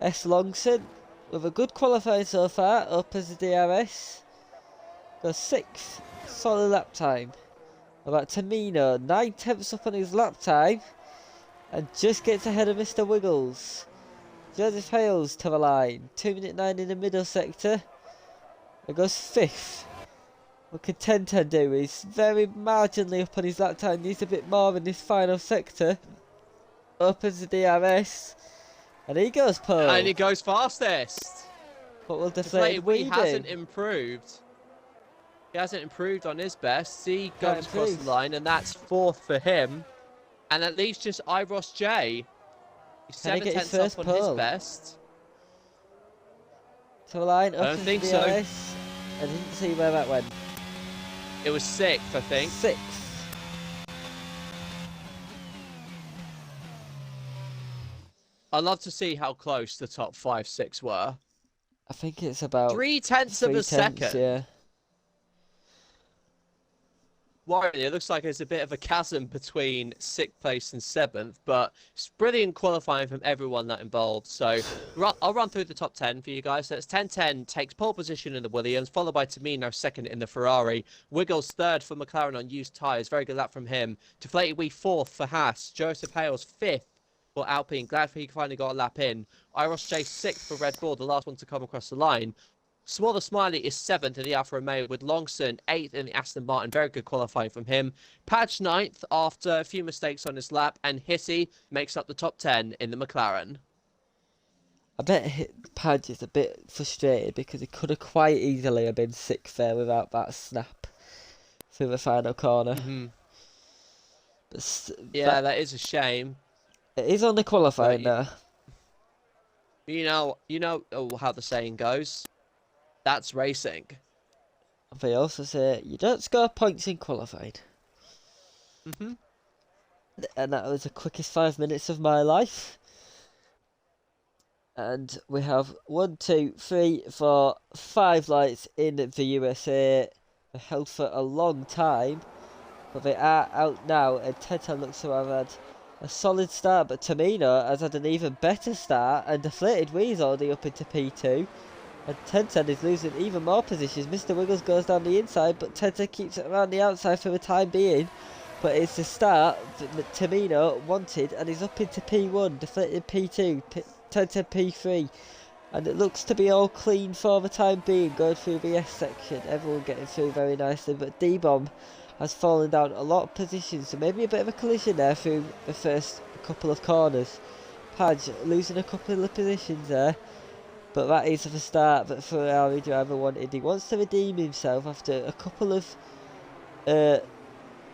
S. Longson with a good qualifying so far, up as a DRS. Goes 6th. Solid lap time. About Tamino, 9/10 up on his lap time. And just gets ahead of Mr. Wiggles. Joseph Hales to the line. 2:09 in the middle sector. It goes 5th. What can 1010 do? He's very marginally up on his lap time. Needs a bit more in this final sector. Opens the DRS. And he goes pole. And he goes fastest. What will Deflated Wee do? hasn't improved. He hasn't improved on his best. He goes across the line, and that's 4th for him. And that leaves just IIRL J. He's 7/10 up on his best. To the line, I don't think so. I didn't see where that went. It was 6th, I think. 6th. I'd love to see how close the top 5, 6 were. I think it's about 3/10 of a second. Yeah. Worrying, it looks like there's a bit of a chasm between 6th place and 7th, but it's brilliant qualifying from everyone that involved. So I'll run through the top 10 for you guys. So it's 10:10 takes pole position in the Williams, followed by Tamino 2nd in the Ferrari. Wiggles 3rd for McLaren on used tyres. Very good lap from him. Deflated Wee 4th for Haas. Joseph Hales 5th for Alpine. Glad he finally got a lap in. IIRL J 6th for Red Bull, the last one to come across the line. Smaller Smiley is 7th in the Alfa Romeo, with Longson 8th in the Aston Martin. Very good qualifying from him. Padge 9th after a few mistakes on his lap, and Hissy makes up the top 10 in the McLaren. I bet Padge is a bit frustrated because he could have quite easily have been 6th there without that snap through the final corner. But yeah, that is a shame. It is on the qualifying now. You know how the saying goes. That's racing. They also say you don't score points in qualifying. And that was the quickest 5 minutes of my life. And we have 1, 2, 3, 4, 5 lights in the USA. They held for a long time, but they are out now. And Teta looks to have had a solid start, but Tamino has had an even better start. And Deflated Wee is already up into P2. And Tenten is losing even more positions. Mr. Wiggles goes down the inside, but Tenten keeps it around the outside for the time being. But it's the start that Tamino wanted, and he's up into P1, Deflated P2, Tenten P3. And it looks to be all clean for the time being, going through the S section. Everyone getting through very nicely, but D-Bomb has fallen down a lot of positions, so maybe a bit of a collision there through the first couple of corners. Padge losing a couple of positions there. But that is the start that Ferrari driver wanted. He wants to redeem himself after a couple of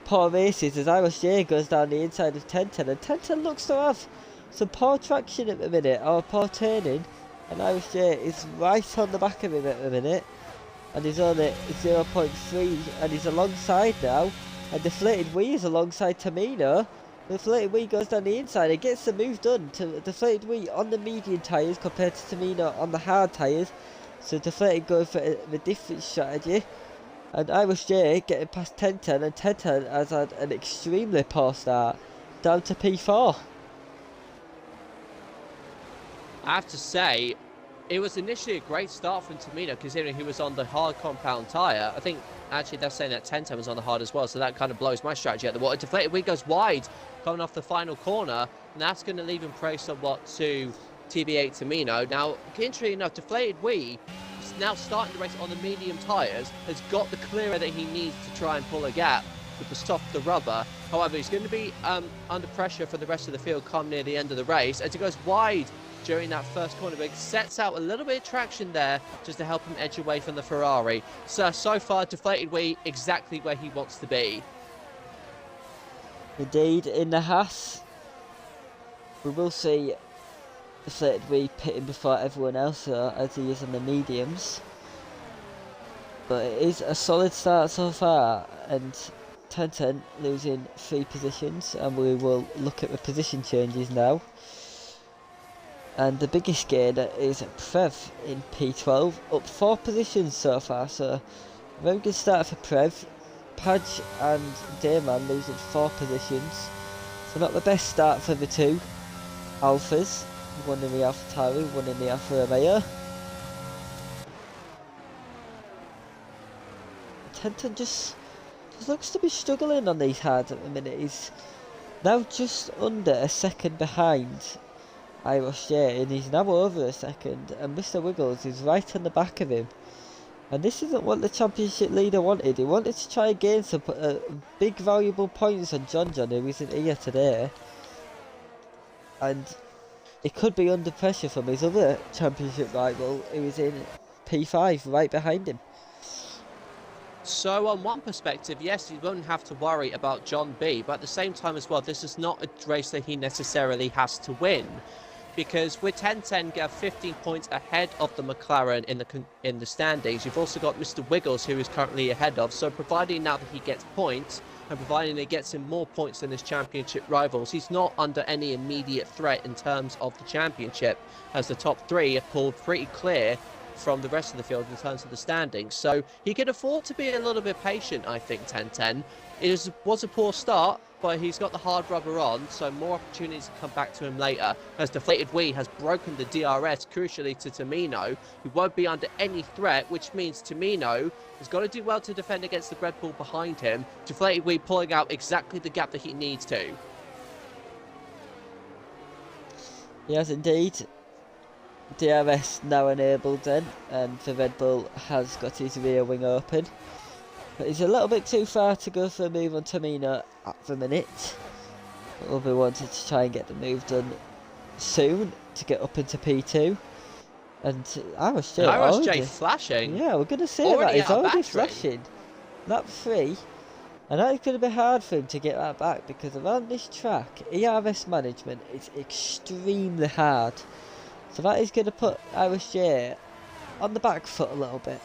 poor races as IIRL J goes down the inside of 1010. And 1010 looks to have some poor traction at the minute, or poor turning. And IIRL J is right on the back of him at the minute. And he's on at 0.3, and he's alongside now. And Deflated Wee is alongside Tamino. Deflated Wee goes down the inside and gets the move done to Deflated Wee on the medium tyres compared to Tamino on the hard tyres. So Deflated going for the different strategy. And IIRL J getting past 1010, and 1010 has had an extremely poor start, down to P4. I have to say, it was initially a great start from Tamino, considering he was on the hard compound tyre. I think, actually, they're saying that 1010 was on the hard as well, so that kind of blows my strategy out the water. Deflated Wee goes wide, coming off the final corner, and that's going to leave him prey somewhat to TB8 Tamino. Now, interestingly enough, Deflated Wee is now starting the race on the medium tyres, has got the clearer that he needs to try and pull a gap with the softer rubber. However, he's going to be under pressure for the rest of the field come near the end of the race, as he goes wide during that first corner, but sets out a little bit of traction there just to help him edge away from the Ferrari. So far, Deflated Wee exactly where he wants to be. Indeed, in the Haas, we will see Deflated Wee pitting before everyone else as he is on the mediums. But it is a solid start so far, and 1010 losing 3 positions, and we will look at the position changes now. And the biggest gain is Prev in P12, up 4 positions so far, so very good start for Prev. Padge and Dayman losing 4 positions, so not the best start for the two Alphas, one in the AlphaTauri, one in the Alfa Romeo. 10-10 just looks to be struggling on these hards at the minute. He's now just under a second behind IIRL, and he's now over a second, and Mr. Wiggles is right on the back of him. And this isn't what the championship leader wanted. He wanted to try and gain some big valuable points on John, who isn't here today. And he could be under pressure from his other championship rival, who is in P5 right behind him. So on one perspective, yes, you won't have to worry about John B, but at the same time as well, this is not a race that he necessarily has to win. Because with 10-10 get 15 points ahead of the McLaren in the standings, you've also got Mr. Wiggles, who is currently ahead of. So providing now that he gets points, and providing he gets him more points than his championship rivals, he's not under any immediate threat in terms of the championship, as the top three have pulled pretty clear from the rest of the field in terms of the standings. So he can afford to be a little bit patient, I think, 10-10. It was a poor start, but he's got the hard rubber on, so more opportunities to come back to him later, as Deflated Wee has broken the DRS, crucially to Tamino, who won't be under any threat, which means Tamino has got to do well to defend against the Red Bull behind him. Deflated Wee pulling out exactly the gap that he needs to. Yes, indeed. DRS now enabled then, and the Red Bull has got his rear wing open. But he's a little bit too far to go for a move on Tamino at the minute. But Uber wanted to try and get the move done soon to get up into P2. And IIRL flashing. Yeah, we're going to say that. He's already flashing. Lap 3. And that's going to be hard for him to get that back, because around this track, ERS management is extremely hard. So that is going to put IIRL on the back foot a little bit.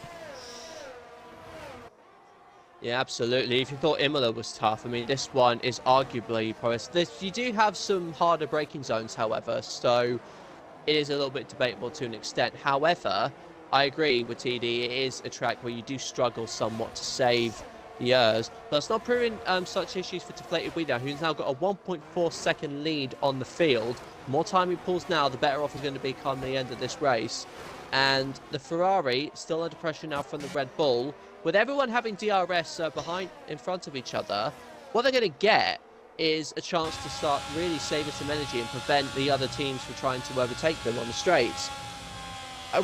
Yeah, absolutely. If you thought Imola was tough, I mean, this one is arguably probably... You do have some harder braking zones, however, so it is a little bit debatable to an extent. However, I agree with TD, it is a track where you do struggle somewhat to save the years, but it's not proving such issues for Deflated Wee now, who's now got a 1.4 second lead on the field. The more time he pulls now, the better off he's going to be come the end of this race. And the Ferrari still under pressure now from the Red Bull. With everyone having DRS in front of each other, what they're going to get is a chance to start really saving some energy and prevent the other teams from trying to overtake them on the straights.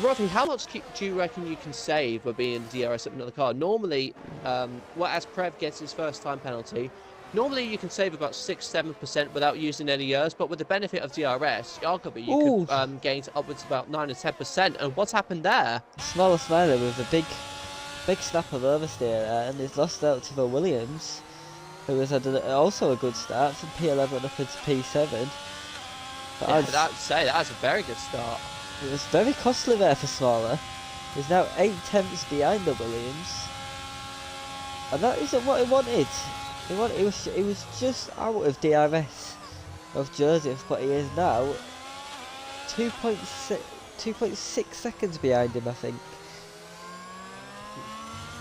Rodney, how much do you reckon you can save by being DRS up another car? Normally, as Prev gets his first time penalty, normally you can save about 6-7% without using any years, but with the benefit of DRS, arguably you could gain upwards about 9 or 10%. And what's happened there? Smaller Smiler with a big snap of oversteer, and he's lost out to the Williams, who has had also a good start from P11 up into P7. But I'd say that's a very good start. It was very costly there for Smaller. He's now 8 tenths behind the Williams, and that isn't what he wanted. He was just out of DRS of Joseph, but he is now 2.6 seconds behind him, I think.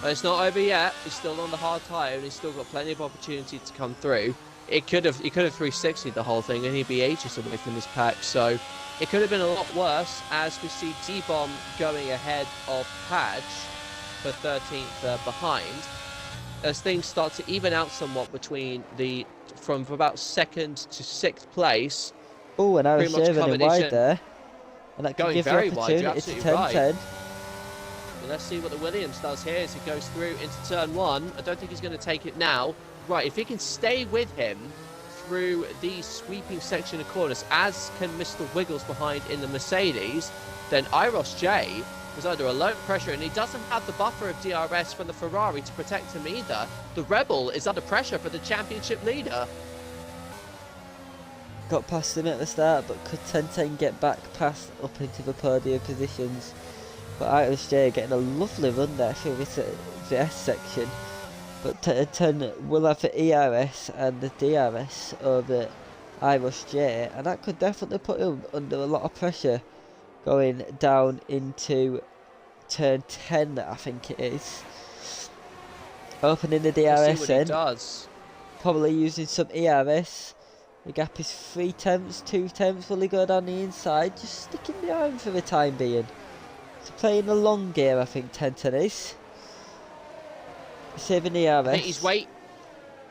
But it's not over yet. He's still on the hard tyre, and he's still got plenty of opportunity to come through. He could have 360'd the whole thing, and he'd be ages away from this pack. So it could have been a lot worse, as we see D-Bomb going ahead of Padge for 13th behind, as things start to even out somewhat between from about 2nd to 6th place. Oh, and I was shaving him wide there, and that could give you opportunity to 10-10. Let's see what the Williams does here as he goes through into turn 1. I don't think he's going to take it now. Right, if he can stay with him through the sweeping section of corners, as can Mr. Wiggles behind in the Mercedes, then IIRL is under a low pressure, and he doesn't have the buffer of DRS from the Ferrari to protect him either. The Rebel is under pressure for the championship leader. Got past him at the start, but could 10-10 get back past up into the podium positions? But IIRL getting a lovely run there through the S section. But 10 will have the ERS and the DRS over IIRL, and that could definitely put him under a lot of pressure going down into turn 10, I think it is. Opening the DRS in, probably using some ERS. The gap is 3 tenths, 2 tenths. Will he go down the inside? Just sticking behind for the time being. So playing a long gear, I think 10-10 is. saving the ERS. I think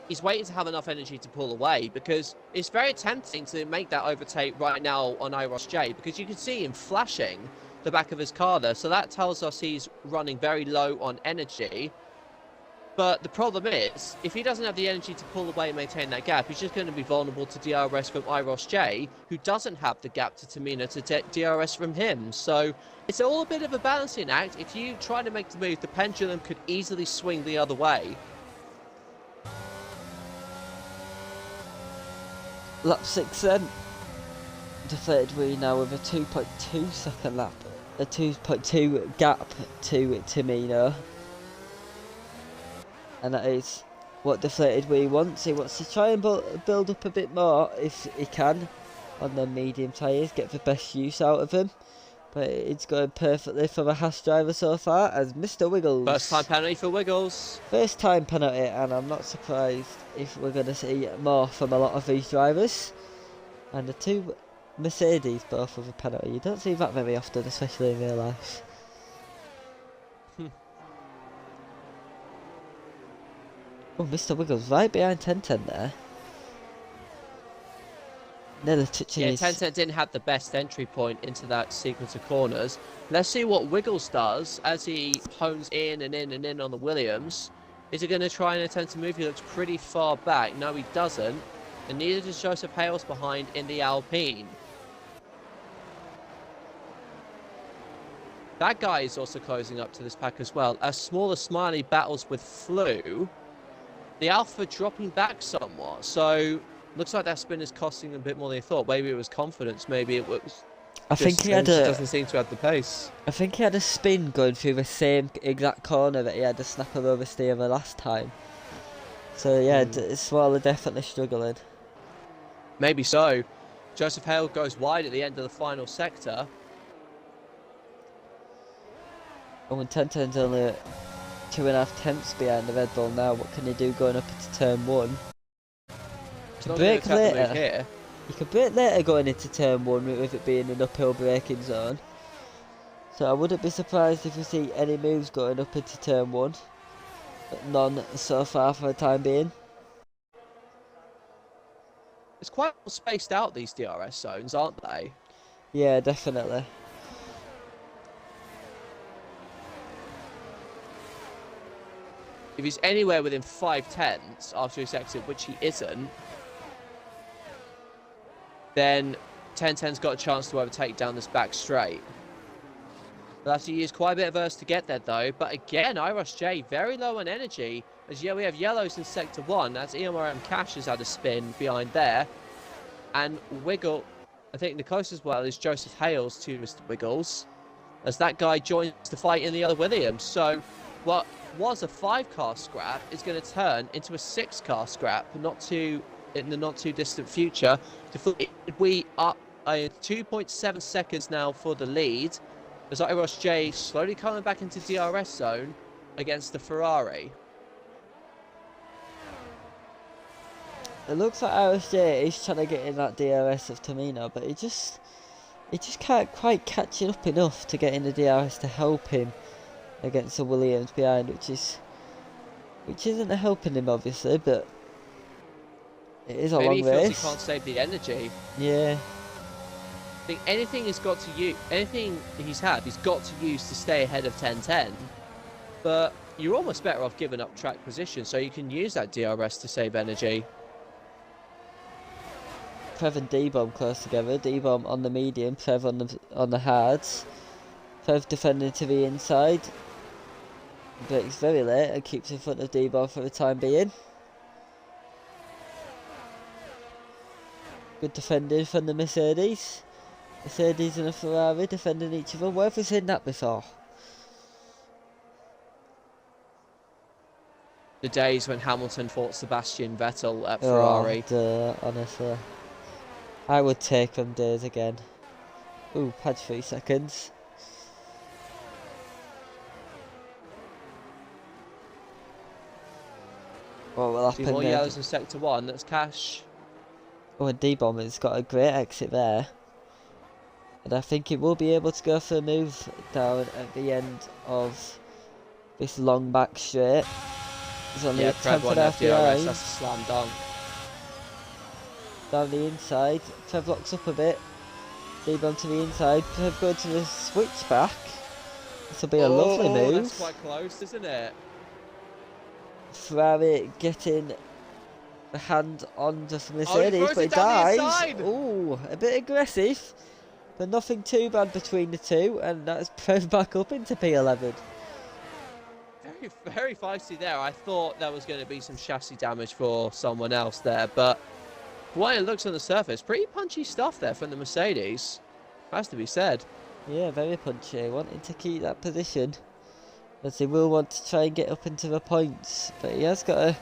he's waiting to have enough energy to pull away, because it's very tempting to make that overtake right now on IIRL J, because you can see him flashing the back of his car there. So that tells us he's running very low on energy. But the problem is, if he doesn't have the energy to pull away and maintain that gap, he's just going to be vulnerable to DRS from IIRL J, who doesn't have the gap to Tamina to DRS from him. So it's all a bit of a balancing act. If you try to make the move, the pendulum could easily swing the other way. Lap 6 then. Deflated we now with a 2.2 second lap. A 2.2 gap to Tamina. And that is what Deflated Wee wants. He wants to try and build up a bit more if he can on the medium tyres, get the best use out of them. But it's going perfectly for the Haas driver so far as Mr. Wiggles. First time penalty for Wiggles. First time penalty, and I'm not surprised if we're going to see more from a lot of these drivers. And the two Mercedes both with a penalty. You don't see that very often, especially in real life. Oh, Mr. Wiggles right behind 1010 there. Nearly touching his... 1010 didn't have the best entry point into that sequence of corners. Let's see what Wiggles does as he hones in and in and in on the Williams. Is he going to try and attempt to move? He looks pretty far back. No, he doesn't. And neither does Joseph Hales behind in the Alpine. That guy is also closing up to this pack as well. As Smaller Smiley battles with Flew. The Alpha dropping back somewhat, so looks like that spin is costing a bit more than he thought. Maybe it was confidence, maybe it was. I think he had a. Doesn't seem to have the pace. I think he had a spin going through the same exact corner that he had a snapper oversteer the last time. So yeah, Smaller definitely struggling. Maybe so. Joseph Hale goes wide at the end of the final sector. And when 1010's only 2.5 tenths behind the Red Bull now, what can he do going up into turn 1? Brake later. You can brake later going into turn 1 with it being an uphill braking zone. So I wouldn't be surprised if we see any moves going up into turn 1. But none so far for the time being. It's quite well spaced out, these DRS zones, aren't they? Yeah, definitely. If he's anywhere within 5 tenths after his exit, which he isn't, then 1010's got a chance to overtake down this back straight. They'll have to use quite a bit of Earth to get there though. But again, IIRL J very low on energy. As we have yellows in sector 1. As EMRM Cash has had a spin behind there. And Wiggle, I think the closest well is Joseph Hales to Mr. Wiggles. As that guy joins the fight in the other Williams. So what was a 5-car scrap is going to turn into a 6-car scrap in the not too distant future. We are 2.7 seconds now for the lead, as IIRL J slowly coming back into DRS zone against the Ferrari. It looks like IIRL J is trying to get in that DRS of Tamina, but he just can't quite catch it up enough to get in the DRS to help him against the Williams behind, which isn't helping him obviously, but it is a long race. Maybe he feels he can't save the energy. Yeah. I think anything he's got to use, anything he's got to use to stay ahead of 1010. But you're almost better off giving up track position so you can use that DRS to save energy. Trev and D-Bomb close together. D-Bomb on the medium, Trev on the hards. Trev defending to the inside. Breaks very late and keeps in front of D-Bomb for the time being. Good defending from the Mercedes. Mercedes and a Ferrari defending each other. Where have we seen that before? The days when Hamilton fought Sebastian Vettel at Ferrari. Oh, honestly. I would take them days again. Ooh, patch 3 seconds. What will happen? 2 more yellows in sector 1, that's Cash. Oh, and D-Bomb has got a great exit there. And I think he will be able to go for a move down at the end of this long back straight. He's only Yeah, a Trev tenth won't and a have half DRS, behind. that's a slam dunk. Down the inside, Trev locks up a bit. D-bomb to the inside, Trev going to the switchback. This will be a lovely move. That's quite close, isn't it? Ferrari getting a hand on the Mercedes, he but he down the dies. inside. Ooh, a bit aggressive, but nothing too bad between the two, and that's Trev back up into P11. Very, very feisty there. I thought there was going to be some chassis damage for someone else there, but the way it looks on the surface, pretty punchy stuff there from the Mercedes. Has to be said. Yeah, very punchy, wanting to keep that position, as he will want to try and get up into the points, but he has got a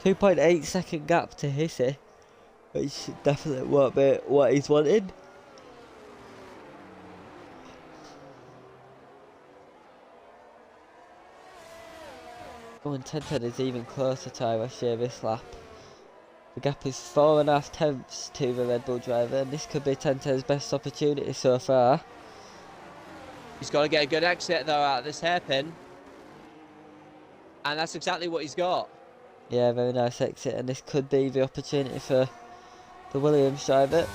2.8 second gap to hit it, which definitely won't be what he's wanting. Oh, and 10-10 is even closer to Irish here this lap. The gap is 4.5 tenths to the Red Bull driver, and this could be 10-10's best opportunity so far. He's got to get a good exit though out of this hairpin, and that's exactly what he's got. Yeah, very nice exit, and this could be the opportunity for the Williams driver.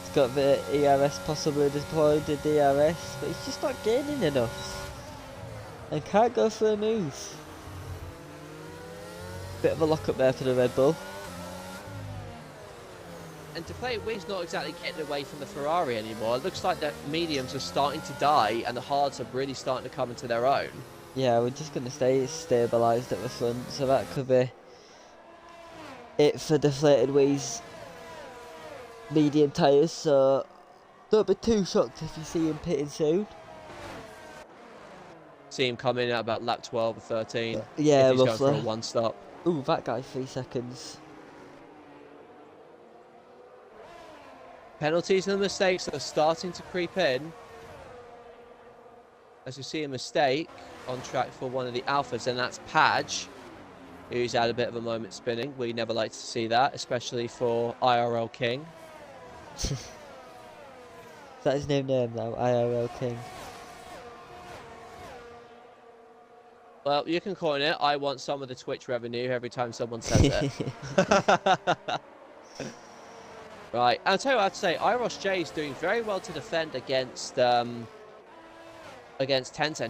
He's got the ERS possibly deployed, the DRS, but he's just not gaining enough and can't go for a move. Bit of a lock up there for the Red Bull. And Deflated Wing's not exactly getting away from the Ferrari anymore. It looks like the mediums are starting to die and the hards are really starting to come into their own. Yeah, we're just going to stay stabilised at the front, so that could be it for Deflated Wing's medium tyres, so don't be too shocked if you see him pitting soon. See him come in at about lap 12 or 13. Yeah, if he's roughly. going for a one stop. Ooh, that guy 3 seconds. Penalties and mistakes are starting to creep in. As you see a mistake on track for one of the Alphas, and that's Padge, who's had a bit of a moment spinning. We never like to see that, especially for IRL King. Is that his new name now? IIRL King. Well, you can coin it. I want some of the Twitch revenue every time someone says it. Right, I'll tell you what I have to say. Iros J is doing very well to defend against 10-10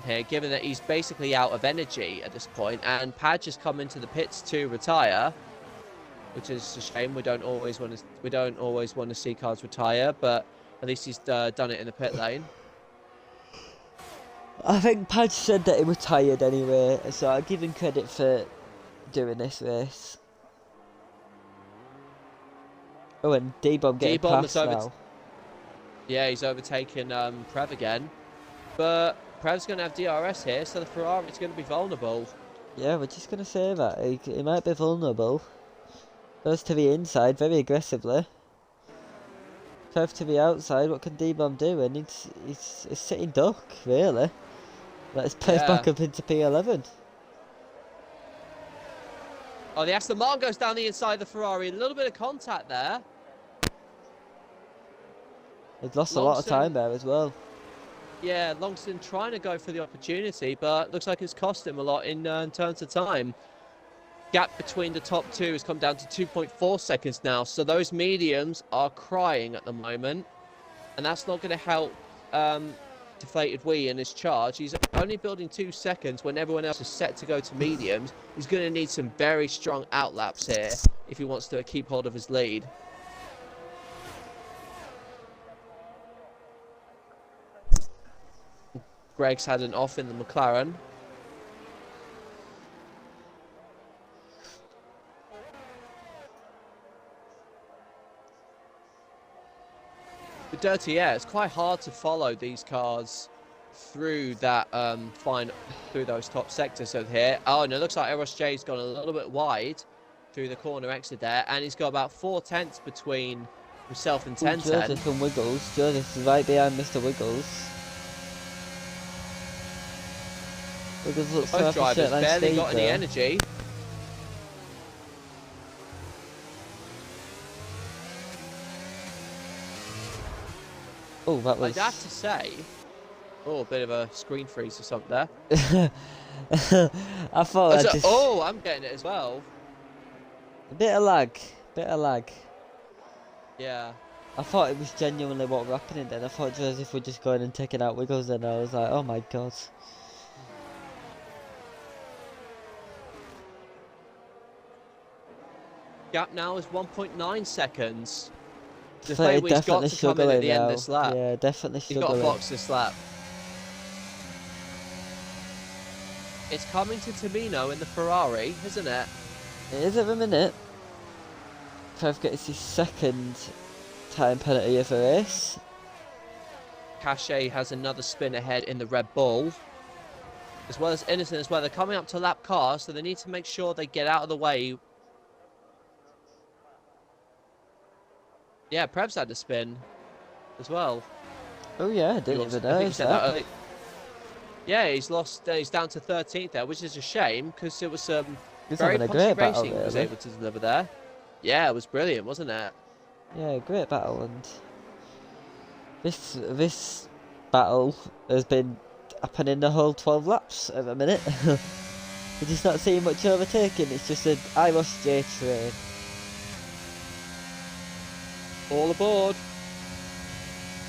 here, given that he's basically out of energy at this point, and Padge has come into the pits to retire, which is a shame. We don't always want to see cars retire, but at least he's done it in the pit lane. I think Padge said that he retired anyway, so I give him credit for doing this race. Oh, and D-Bomb getting past now. Yeah, he's overtaken Prev again. But Prev's going to have DRS here, so the Ferrari's going to be vulnerable. Yeah, we're just going to say that. He might be vulnerable. Goes to the inside very aggressively. Prev to the outside, what can D-Bomb do? And he's sitting duck, really. Let's Prev back up into P11. Oh, the Aston Martin goes down the inside of the Ferrari. A little bit of contact there. He's lost a lot of time there as well. Yeah, Longston trying to go for the opportunity, but looks like it's cost him a lot in terms of time. Gap between the top two has come down to 2.4 seconds now, so those mediums are crying at the moment, and that's not going to help Deflated Wee in his charge. He's only building 2 seconds when everyone else is set to go to mediums. He's going to need some very strong outlaps here if he wants to keep hold of his lead. Greg's had an off in the McLaren. The dirty air, it's quite hard to follow these cars through that through those top sectors over here. Oh, and it looks like RSJ's gone a little bit wide through the corner exit there, and he's got about 4 tenths between himself and 10-10. Joseph and Wiggles. Joseph is right behind Mr. Wiggles. Wiggles looks to Both have drivers barely got any there. energy. Oh, that was... I'd have to say... Oh, a bit of a screen freeze or something there. I thought I'd just... Oh, I'm getting it as well. A bit of lag. Bit of lag. Yeah. I thought it was genuinely what was happening then. I thought Joseph would just go in and taking out Wiggles, and I was like, oh my god. Gap now is 1.9 seconds. The So He's got to come in at the end of this lap. Yeah, definitely struggling. He's got to box this lap. It's coming to Tamino in the Ferrari, isn't it? It is at the minute. Trev gets his second time penalty of the race. Cache has another spin ahead in the Red Bull. As well as Innocent as well. They're coming up to lap car, so they need to make sure they get out of the way. Yeah, Prev's had a spin as well. Oh yeah, I didn't even notice that. Yeah, he's lost. He's down to 13th there, which is a shame because it was He's very having a great battle, racing really. was able to deliver there. Yeah, it was brilliant, wasn't it? Yeah, great battle, and this battle has been happening the whole 12 laps at the minute. We're just not seeing much overtaking. It's just an IIRL train. All aboard.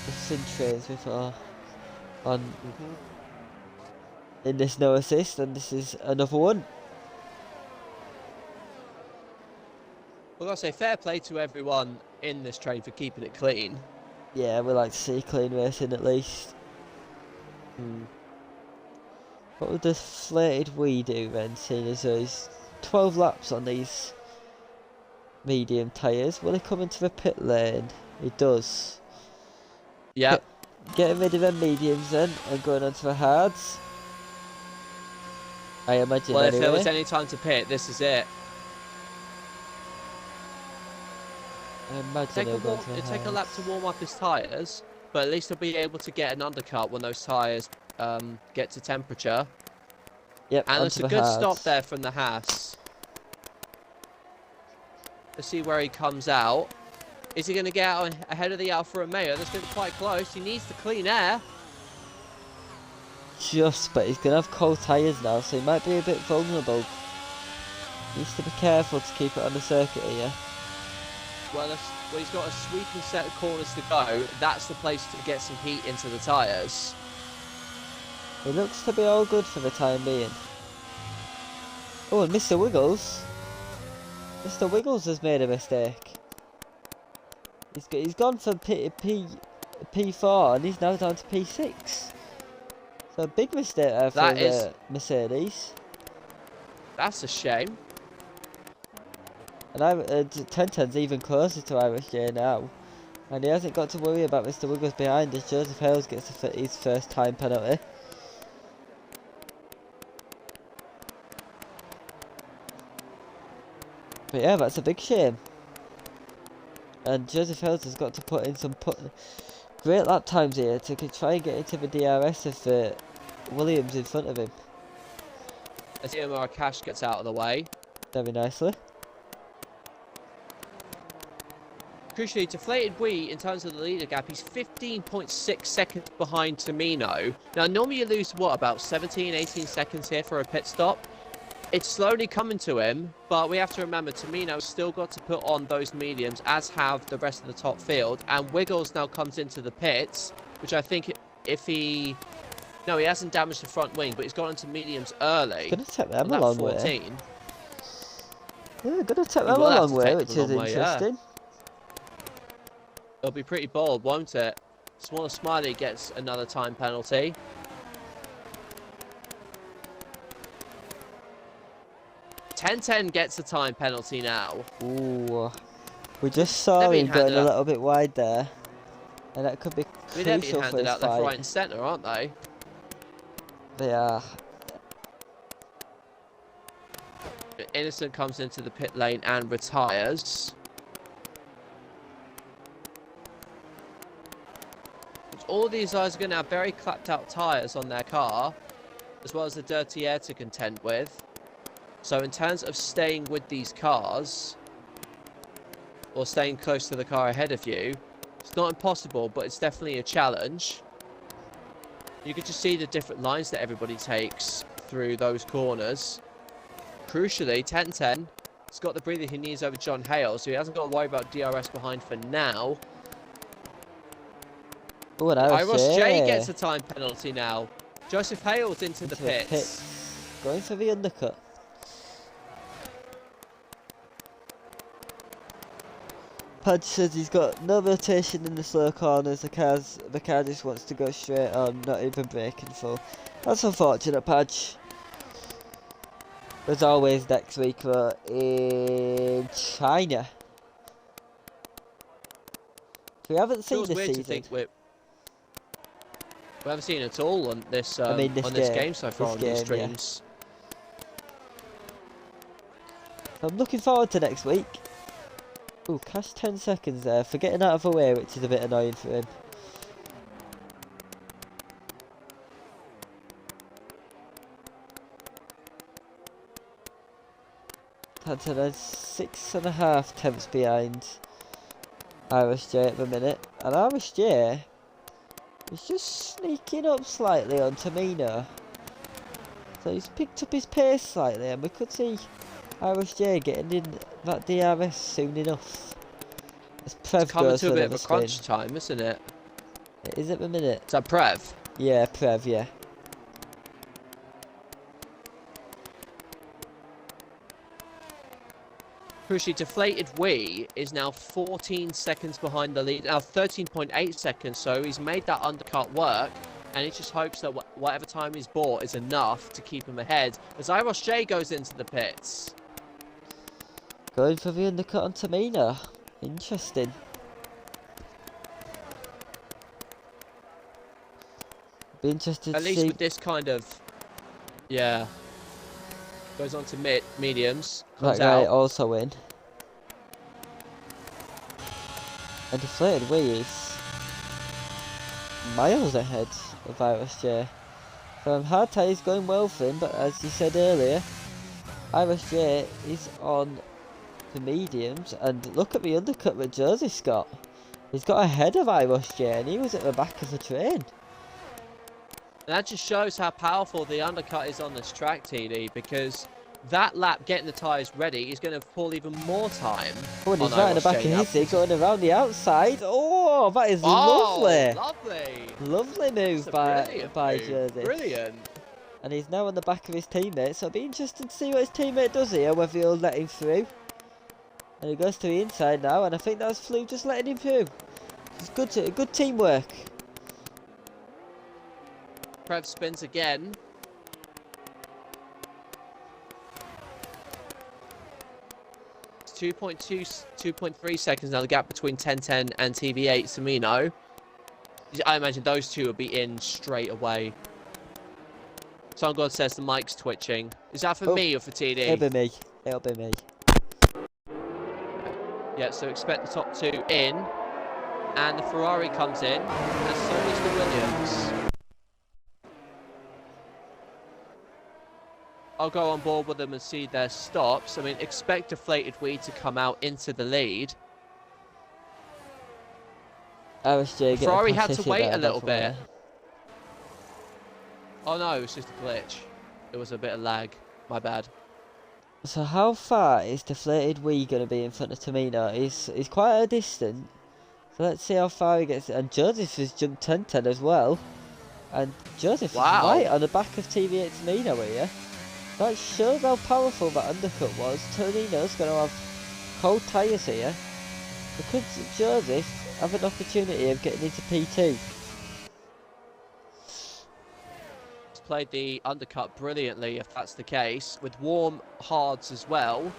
We've seen trains before on in this no assist, and this is another one. Well, I say fair play to everyone in this train for keeping it clean. Yeah, we like to see clean racing at least. What would the deflated wee do then, seeing as there's 12 laps on these medium tyres? Will he come into the pit lane? He does. Yeah. Getting rid of them mediums then and going on to the hards. I imagine. Well, anyway. if there was any time to pit, this is it. I imagine It'll take a lap to warm up his tyres, but at least he'll be able to get an undercut when those tyres get to temperature. Yep, and it's a the good hards. stop there from the Haas. Let's see where he comes out. Is he going to get out ahead of the Alfa Romeo? That's getting quite close. He needs the clean air. Just, but he's going to have cold tyres now, so he might be a bit vulnerable. Needs to be careful to keep it on the circuit here. Well, he's got a sweeping set of corners to go. That's the place to get some heat into the tyres. It looks to be all good for the time being. Oh, and Mr. Wiggles. Mr. Wiggles has made a mistake. He's gone from P4 and he's now down to P6. So a big mistake there for Mercedes. That's a shame. And 1010's even closer to IIRL now. And he hasn't got to worry about Mr. Wiggles behind as Joseph Hales gets his first time penalty. But yeah, that's a big shame. And Joseph Hales has got to put in some great lap times here to try and get into the DRS of Williams in front of him. As Omar Cash gets out of the way. Very nicely. Crucially, deflated Wee, in terms of the leader gap, he's 15.6 seconds behind Tamino. Now, normally you lose, what, about 17, 18 seconds here for a pit stop? It's slowly coming to him, but we have to remember Tamino's still got to put on those mediums, as have the rest of the top field. And Wiggles now comes into the pits, which I think if he... No, he hasn't damaged the front wing, but he's got into mediums early. Gonna take them a long way. Yeah, gonna take them a long way, which is interesting. It'll be pretty bold, won't it? Smaller Smiley gets another time penalty. .10 gets a time penalty now. Ooh, we just saw him going a little bit wide there, and that could be crucial they're being for handed his out fight. left, right, and centre, aren't they? They are. Innocent comes into the pit lane and retires. All these guys are going to have very clapped out tyres on their car, as well as the dirty air to contend with. So in terms of staying with these cars, or staying close to the car ahead of you, it's not impossible, but it's definitely a challenge. You can just see the different lines that everybody takes through those corners. crucially, 10-10. He's got the breather he needs over John Hale, so he hasn't got to worry about DRS behind for now. Oh, and Iros J gets a time penalty now. Joseph Hale's into the pits. Going for the undercut. Padge says he's got no rotation in the slow corners. The car just wants to go straight on, not even braking full. That's unfortunate, Padge. As always, next week we're in China. We haven't seen this season. We haven't seen it at all on this this game so far on these streams. Yeah. I'm looking forward to next week. Ooh, Cash 10 seconds there for getting out of the way, which is a bit annoying for him. Tantan is 6.5 tenths behind IIRL at the minute, and IIRL is just sneaking up slightly on Tamino. So he's picked up his pace slightly, and we could see IIRL getting in that DRS soon enough. As Prev it's coming goes to a for bit of a spin. crunch time, isn't it? It is at the minute. Is that Prev? Yeah, Prev, yeah. Crucially, Deflated Wee is now 14 seconds behind the lead, now 13.8 seconds, so he's made that undercut work, and he just hopes that whatever time he's bought is enough to keep him ahead, as Iros J goes into the pits. Going for the undercut on Tamina. Interesting. Be interested to see. At least with this kind of, yeah. Goes on to mediums. That guy also in. And Deflated Wee is miles ahead of IIRL. From hard tyres going well for him, but as you said earlier, IIRL is on the mediums, and look at the undercut that Joseph's got. He's got ahead of IIRL, and he was at the back of the train. And that just shows how powerful the undercut is on this track, TD, because that lap getting the tyres ready is going to pull even more time. Oh, and he's right in the back of his, going around the outside. Oh, that is lovely. Lovely. Lovely move by Joseph. Brilliant. And he's now on the back of his teammate, so it'll be interesting to see what his teammate does here, whether he'll let him through. And he goes to the inside now, and I think that's Flu just letting him through. It's good teamwork. Prev spins again. It's 2.3 seconds now, the gap between 10-10 and TV8 Samino. I imagine those two will be in straight away. Sun God says the mic's twitching. Is that for me or for TD? It'll be me. It'll be me. Yeah, so expect the top two in. And the Ferrari comes in, and so is the Williams. I'll go on board with them and see their stops. I mean, expect Deflated Wee to come out into the lead. Ferrari had to wait a little bit. Oh no, it was just a glitch. It was a bit of lag. My bad. So how far is Deflated Wee going to be in front of Tamino? He's quite a distance. So let's see how far he gets. And Joseph has jumped 10-10 as well. And Joseph is right on the back of TV8 Tamino here. That shows how powerful that undercut was. Torino's going to have cold tyres here. Could Joseph have an opportunity of getting into P2? He's played the undercut brilliantly, if that's the case, with warm hards as well.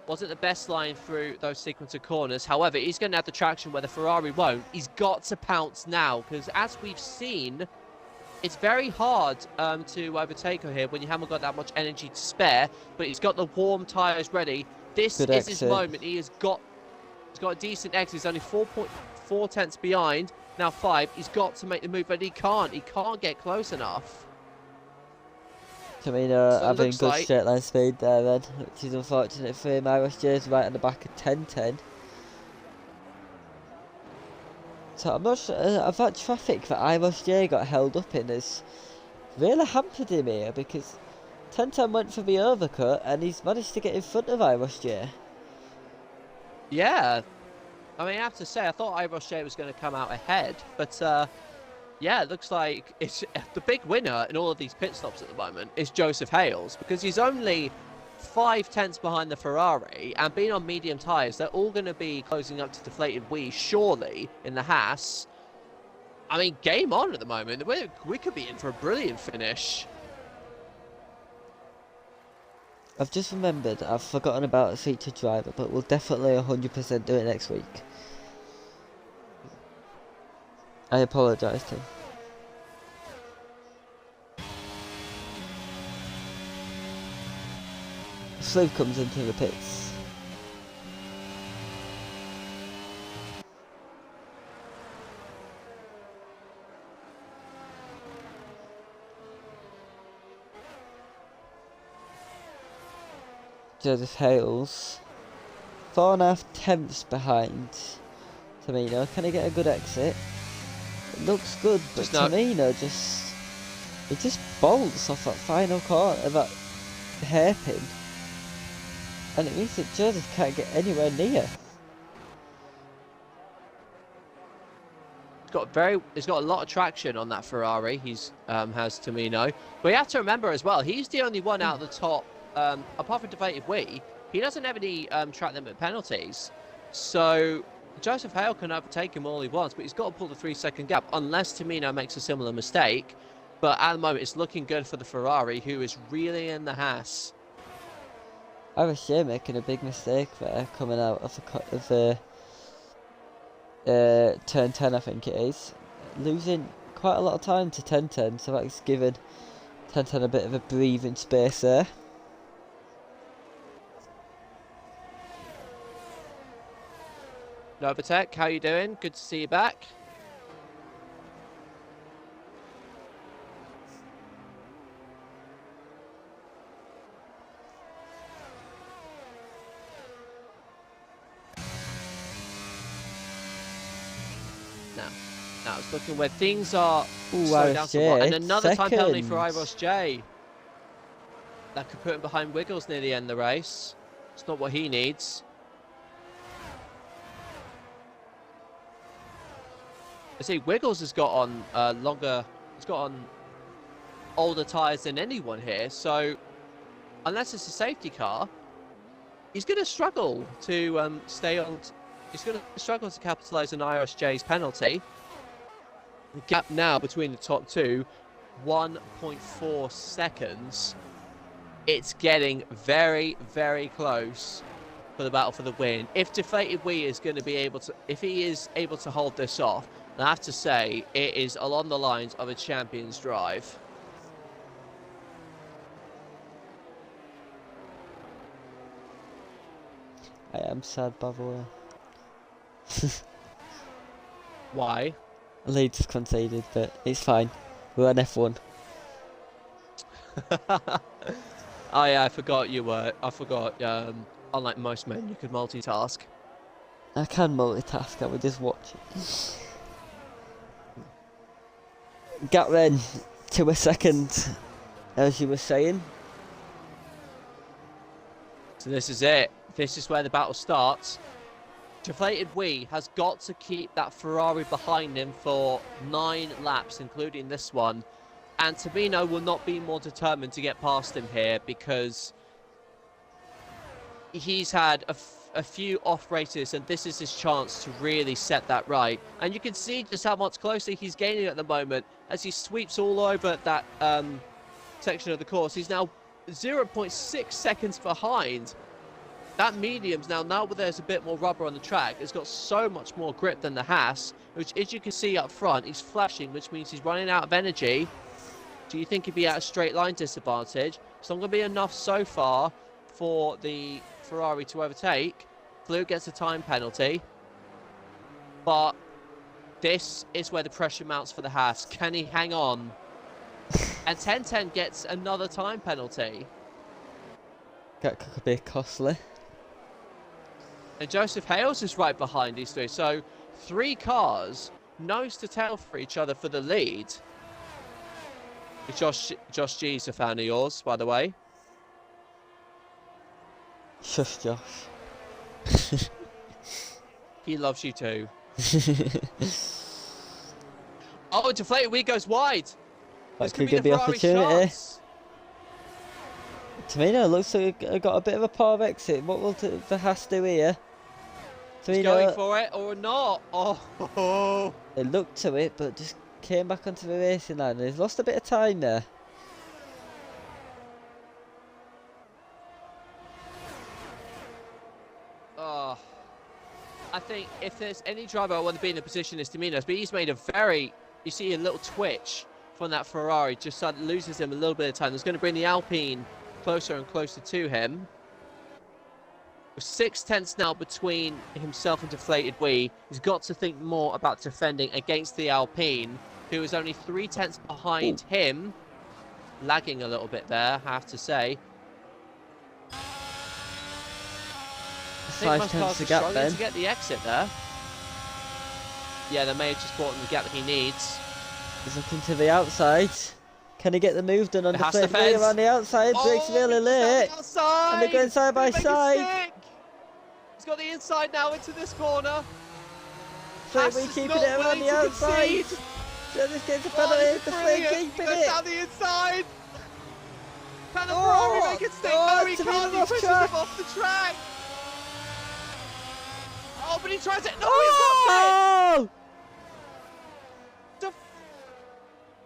Wasn't the best line through those sequence of corners. However, he's going to have the traction where the Ferrari won't. He's got to pounce now, because as we've seen, it's very hard to overtake her here when you haven't got that much energy to spare, but he's got the warm tyres ready. This is his moment. He's got a decent exit. He's only 4.4 tenths behind, now 5. He's got to make the move, but he can't get close enough. Tamino having good straight line speed there then, which is unfortunate for him. IIRL right on the back of 10-10. So I'm not sure of that traffic that IIRL got held up in has really hampered him here, because 10-10 went for the overcut, and he's managed to get in front of IIRL. Yeah. I mean, I have to say, I thought IIRL was going to come out ahead, but yeah, it looks like it's the big winner in all of these pit stops at the moment is Joseph Hales, because he's only 5/10 behind the Ferrari, and being on medium tyres, they're all going to be closing up to deflated wheels, surely, in the Haas. I mean, game on at the moment. We could be in for a brilliant finish. I've just remembered, I've forgotten about a featured driver, but we'll definitely 100% do it next week. I apologise to him. Slave comes into the pits. Joseph Hales, 4.5 tenths behind Tamino. Can he get a good exit? It looks good, but Tamino just bolts off that final corner, that hairpin, and it means that Joseph can't get anywhere near. He's got a lot of traction on that Ferrari. He's has Tamino, but you have to remember as well, he's the only one out of the top. Apart from deflated wheel, he doesn't have any track limit penalties, so Joseph Hale can overtake him all he wants, but he's got to pull the 3-second gap unless Tamino makes a similar mistake. But at the moment, it's looking good for the Ferrari, who is really in the Haas. IIRL making a big mistake there, coming out of turn 10, I think it is, losing quite a lot of time to 10-10, so that's given 10-10 a bit of a breathing space there. Novatech, how you doing? Good to see you back. Now it's looking where things are slowing down somewhat. And another time penalty for IIRL. That could put him behind Wiggles near the end of the race. It's not what he needs. I see Wiggles has got on he's got on older tyres than anyone here, so unless it's a safety car, he's going to struggle to stay on. He's going to struggle to capitalise on IIRL's penalty. The gap now between the top two, 1.4 seconds. It's getting very, very close for the battle for the win. If deflated wheel is going to be able to, if he is able to hold this off, I have to say it is along the lines of a champion's drive. I am sad, by the way. Why? Leeds conceded, but it's fine. We're on F1. Oh yeah, I forgot you were. I forgot. Unlike most men, you could multitask. I can multitask. I would just watch it. Gap then to a second, as you were saying. So this is it. This is where the battle starts. Deflated Wee has got to keep that Ferrari behind him for 9 laps, including this one. And Tamino will not be more determined to get past him here because he's had a few off races, and this is his chance to really set that right. And you can see just how much closer he's gaining at the moment as he sweeps all over that section of the course. He's now 0.6 seconds behind. That medium's now where there's a bit more rubber on the track, it's got so much more grip than the Haas, which, as you can see up front, he's flashing, which means he's running out of energy. Do you think he'd be at a straight line disadvantage? It's not going to be enough so far for the Ferrari to overtake. Blue gets a time penalty. But this is where the pressure mounts for the Haas. Can he hang on? And 10-10 gets another time penalty. That could be costly. And Joseph Hales is right behind these three. So 3 cars nose to tail for each other for the lead. Josh G's a fan of yours, by the way. Shush, Josh. He loves you too. Oh, deflated wheel goes wide. That could give the opportunity. Tamino looks like he got a bit of a poor exit. What will the Haas do here? He's going for it or not? Oh. It looked to it, but just came back onto the racing line. He's lost a bit of time there. Oh. I think if there's any driver I want to be in a position as Domino's, but he's made a very, you see a little twitch from that Ferrari, just loses him a little bit of time. That's going to bring the Alpine closer and closer to him. With 6/10 now between himself and Deflated Wee, he's got to think more about defending against the Alpine, who is only 3/10 behind him. Lagging a little bit there, I have to say. 5/10 to gap then. To get the exit there. Yeah, they may have just brought him the gap that he needs. He's looking to the outside. Can he get the move done on the Deflated Wee around the outside? Brakes really late. And they're going side by side. He's got the inside now into this corner. Deflated Wee keeping it around the outside. So this gets a penalty. Deflated keeping it. Down the inside. Can the Ferrari make it stick? No, he can't. He pushes him off the track. Oh, but he tries it. No, he's not.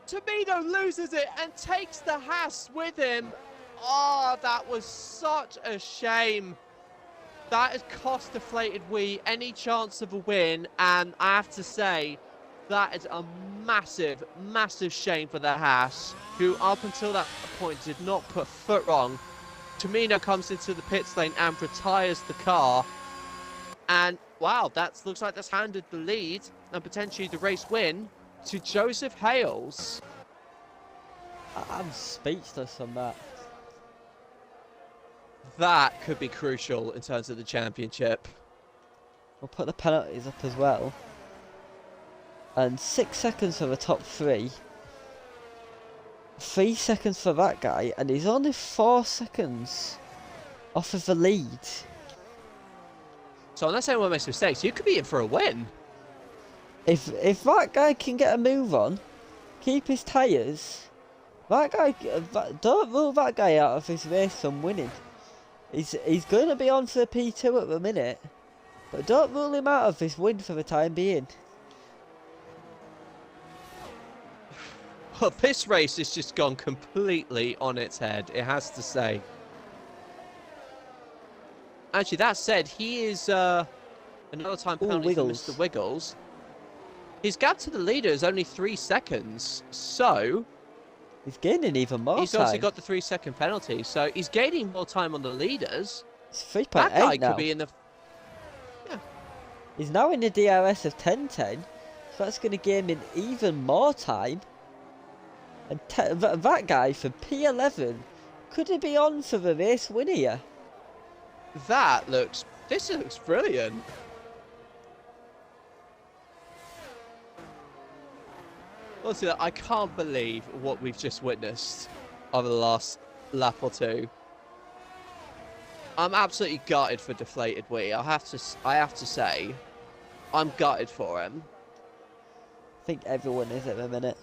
Tamino loses it and takes the Haas with him. Oh, that was such a shame. That has cost Deflated Wee any chance of a win, and I have to say, that is a massive, massive shame for the Haas, who up until that point did not put foot wrong. Tamino comes into the pits lane and retires the car, and wow, that looks like that's handed the lead and potentially the race win to Joseph Hales. I'm speechless on that. That could be crucial in terms of the championship. We'll put the penalties up as well. And 6 seconds for the top 3. 3 seconds for that guy, and he's only 4 seconds off of the lead. So unless anyone makes mistakes, you could be in for a win. If that guy can get a move on, keep his tyres, that guy, don't rule that guy out of his race from winning. He's going to be on for the P2 at the minute, but don't rule him out of this win for the time being. Well, this race has just gone completely on its head, it has to say. Actually, that said, he is another time penalty for Mr. Wiggles. His gap to the leader is only 3 seconds, so he's gaining even more time. He's also got the 3-second penalty, so he's gaining more time on the leaders. It's 3.8 that guy now. Could be in the... Yeah. He's now in the DRS of 10-10, so that's going to gain him even more time. And that guy for P11, could he be on for the race win here? This looks brilliant. Honestly, I can't believe what we've just witnessed over the last lap or two. I'm absolutely gutted for Deflated Wee. I have to say, I'm gutted for him. I think everyone is at the minute.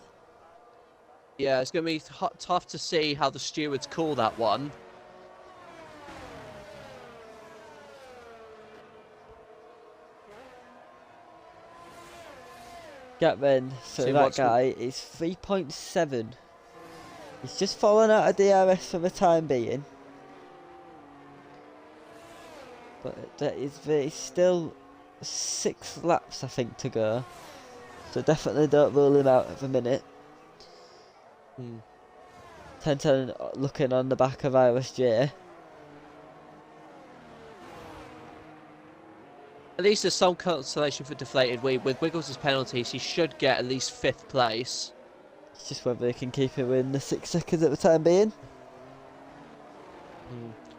Yeah, it's going to be tough to see how the stewards call that one. Gap then for that guy is 3.7. He's just fallen out of DRS for the time being. But there's still 6 laps, I think, to go. So definitely don't rule him out at the minute. 10-10 looking on the back of IRSJ. At least there's some consolation for Deflated Wee. With Wiggles' penalties, he should get at least 5th place. It's just whether they can keep him in the 6 seconds at the time being.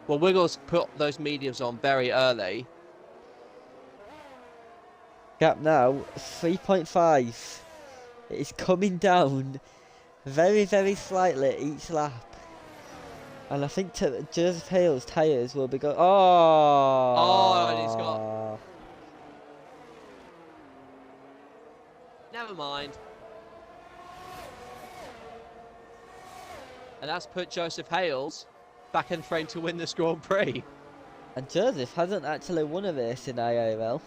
Well, Wiggles put those mediums on very early. Gap now 3.5. It is coming down very, very slightly each lap. And I think Joseph Hale's tyres will be going. Oh, and he's got. Oh! Never mind. And that's put Joseph Hales back in frame to win this Grand Prix. And Joseph hasn't actually won a race in IIRL.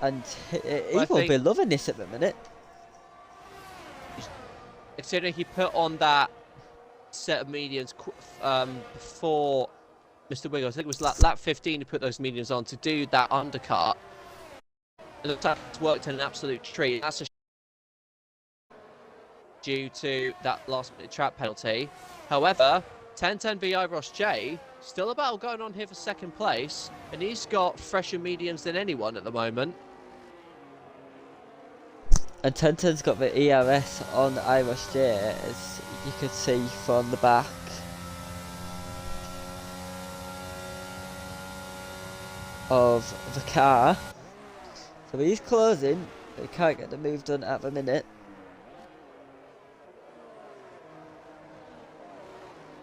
And he will be loving this at the minute. Considering he put on that set of mediums before Mr. Wiggles, I think it was lap 15 he put those mediums on to do that undercut. It looks like it's worked in an absolute treat. That's a due to that last minute trap penalty. However, 1010 v Iros J, still a battle going on here for second place, and he's got fresher mediums than anyone at the moment. And 1010's got the ERS on Iros J, as you could see from the back. Of the car. So he's closing, but he can't get the move done at the minute.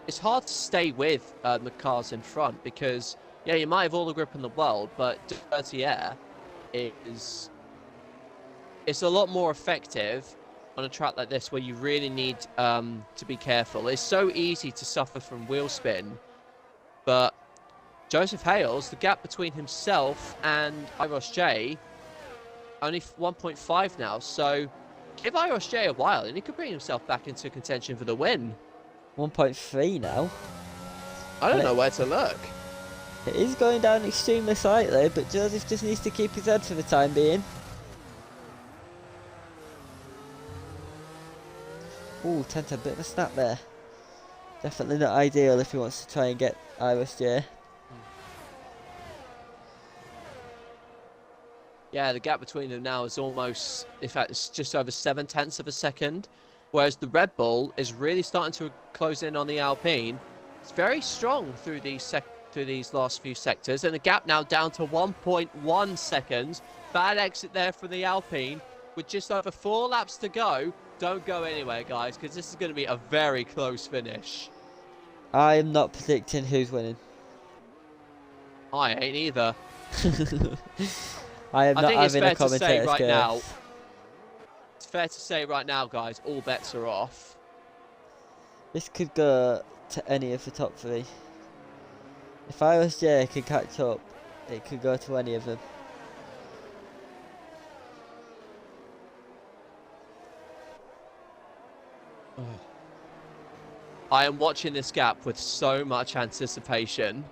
It's hard to stay with the cars in front because, yeah, you might have all the grip in the world, but dirty air is... It's a lot more effective on a track like this where you really need to be careful. It's so easy to suffer from wheel spin, but Joseph Hales, the gap between himself and Iros J, only 1.5 now, so give Iros J a while and he could bring himself back into contention for the win. 1.3 now. I don't know where to look. It is going down extremely slightly, but Joseph just needs to keep his head for the time being. Ooh, 10-10, bit of a snap there. Definitely not ideal if he wants to try and get Iros J. Yeah, the gap between them now is almost, in fact, it's just over 0.7 of a second. Whereas the Red Bull is really starting to close in on the Alpine. It's very strong through these last few sectors, and the gap now down to 1.1 seconds. Bad exit there for the Alpine with just over 4 laps to go. Don't go anywhere, guys, because this is going to be a very close finish. I am not predicting who's winning. I ain't either. I am not having a commentator's right curse. now. It's fair to say right now, guys, all bets are off. This could go to any of the top 3. If Iros J can catch up, it could go to any of them. I am watching this gap with so much anticipation.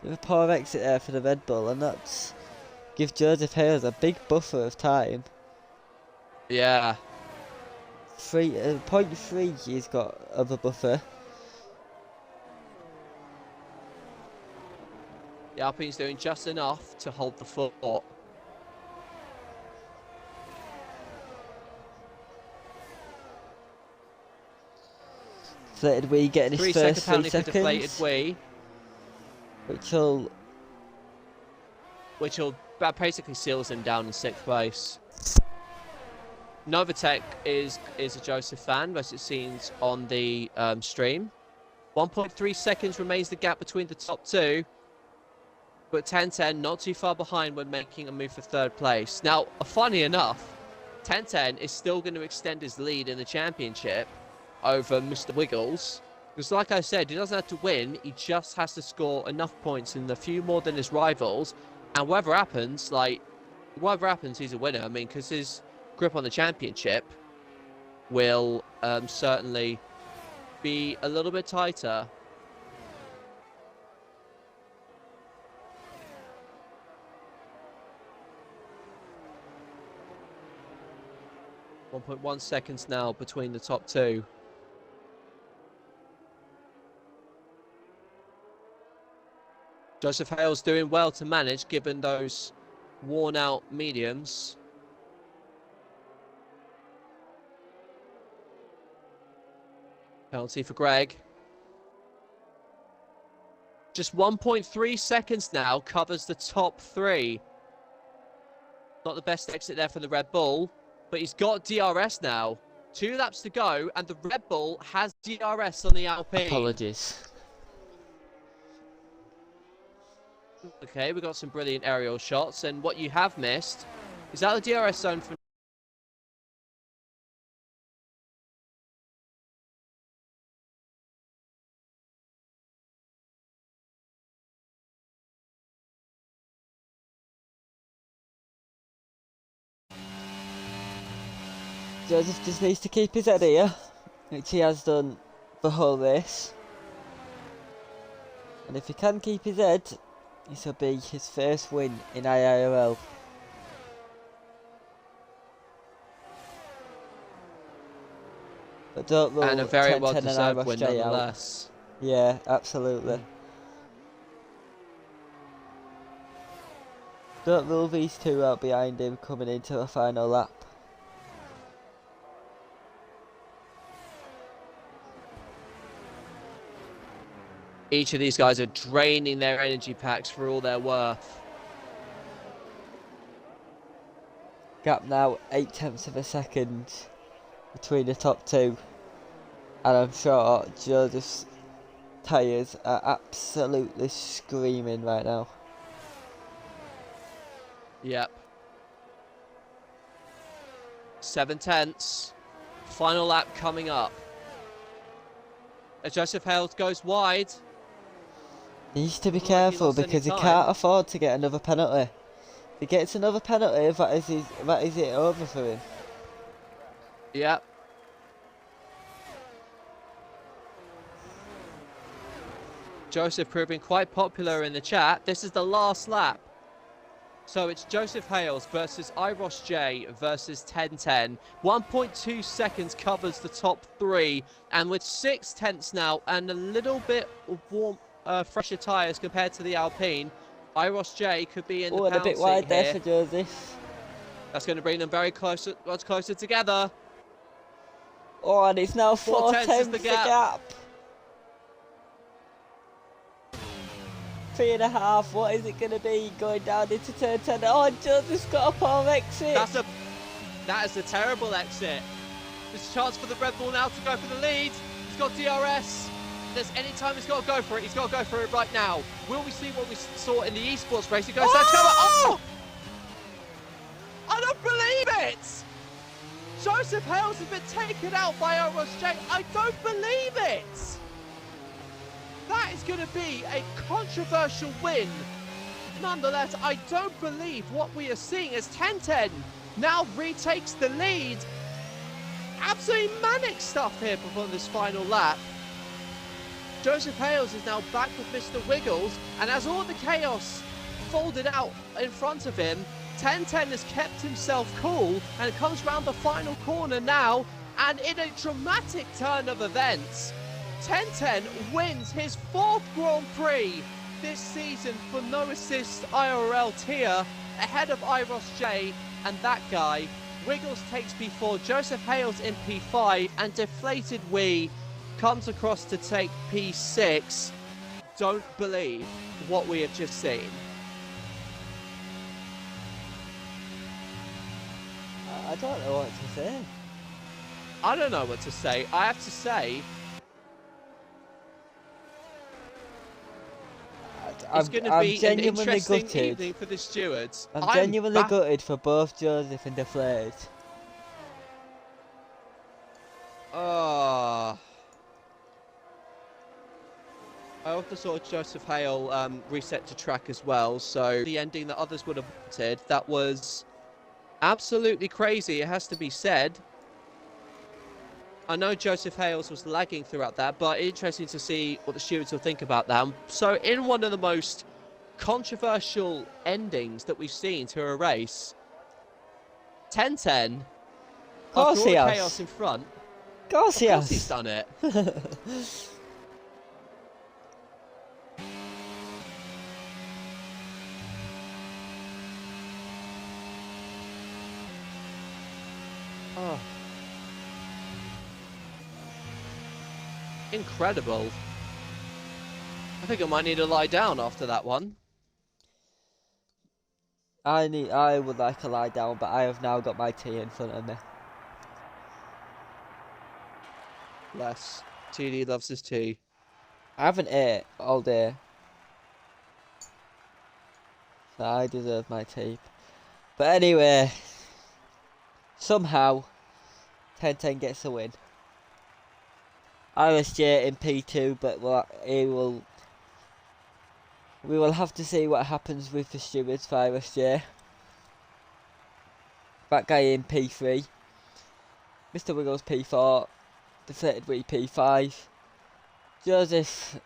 Bit of a poor exit there for the Red Bull, and that's give Joseph Hales a big buffer of time. Yeah. 0.3 he's got of a buffer. The Alpine's doing just enough to hold the fort. Deflated Wee getting his first 3 seconds. Deflated Wee. Which will basically seals him down in 6th place. Novatech is a Joseph fan, as it seems on the stream. 1.3 seconds remains the gap between the top 2. But 1010 not too far behind when making a move for 3rd place. Now, funny enough, 1010 is still going to extend his lead in the championship over Mr. Wiggles. Because like I said, he doesn't have to win, he just has to score enough points and a few more than his rivals. And whatever happens, he's a winner. I mean, because his grip on the championship will certainly be a little bit tighter. .1 seconds now between the top 2. Joseph Hale's doing well to manage given those worn out mediums. Penalty for Greg. Just 1.3 seconds now covers the top 3. Not the best exit there for the Red Bull. But he's got DRS now. 2 laps to go, and the Red Bull has DRS on the Alpine. Apologies. Okay, we've got some brilliant aerial shots, and what you have missed is out the DRS zone for Joseph just needs to keep his head here, which he has done the whole race. And if he can keep his head, this will be his first win in IIRL. But don't rule and a very 10, well 10 and deserved IRL win straight out. nonetheless. Yeah, absolutely. Don't rule these two out behind him coming into the final lap. Each of these guys are draining their energy packs for all they're worth. Gap now 0.8 of a second between the top two. And I'm sure Joseph's tyres are absolutely screaming right now. Yep. 7/10. Final lap coming up. As Joseph Hales goes wide. He needs to be Not like he careful lost any because he time. can't afford to get another penalty. If he gets another penalty, that is it over for him. Yep. Joseph proving quite popular in the chat. This is the last lap. So it's Joseph Hales versus IIRL J versus 1010. 1.2 seconds covers the top 3. And with 6/10 now and a little bit of warm, fresher tyres compared to the Alpine, IIRL J could be in the Oh, and a pound bit wide seat there here. for Joseph. That's going to bring them very close, much closer together. Oh, and it's now 4 4/10 is tenths the the gap. gap. 3.5, what is it going to be going down into turn 10? Oh, Joseph's got a poor exit. That is a terrible exit. There's a chance for the Red Bull now to go for the lead. He's got DRS. If there's any time he's got to go for it, he's got to go for it right now. Will we see what we saw in the esports race? It goes down. Oh! I don't believe it! Joseph Hales has been taken out by IIRL J. I don't believe it! That is going to be a controversial win. Nonetheless, I don't believe what we are seeing as 1010 now retakes the lead. Absolutely manic stuff here before this final lap. Joseph Hales is now back with Mr. Wiggles, and as all the chaos folded out in front of him, 1010 has kept himself cool and comes round the final corner now, and in a dramatic turn of events, 1010 wins his 4th Grand Prix this season for no assist IRL tier, ahead of IIRL J, and that guy. Wiggles takes P4, Joseph Hales in P5, and Deflated Wee comes across to take P6. Don't believe what we have just seen. I don't know what to say. I don't know what to say. I have to say, it's going to be an interesting evening for the stewards. I'm genuinely gutted for both Joseph and Deflated. I also saw Joseph Hale reset to track as well, so the ending that others would have wanted, that was absolutely crazy, it has to be said. I know Joseph Hales was lagging throughout that, but interesting to see what the stewards will think about that. So in one of the most controversial endings that we've seen to a race, 1010, after all the chaos in front, of course he's done it. Oh. Incredible. I think I might need to lie down after that one. I would like to lie down, but I have now got my tea in front of me. Bless. TD loves his tea. I haven't ate all day. So I deserve my tea. But anyway, somehow 1010 gets a win. RSJ in P2, but we will have to see what happens with the stewards for RSJ. That guy in P3. Mr. Wiggles P4. Deflated Wee P5. Joseph,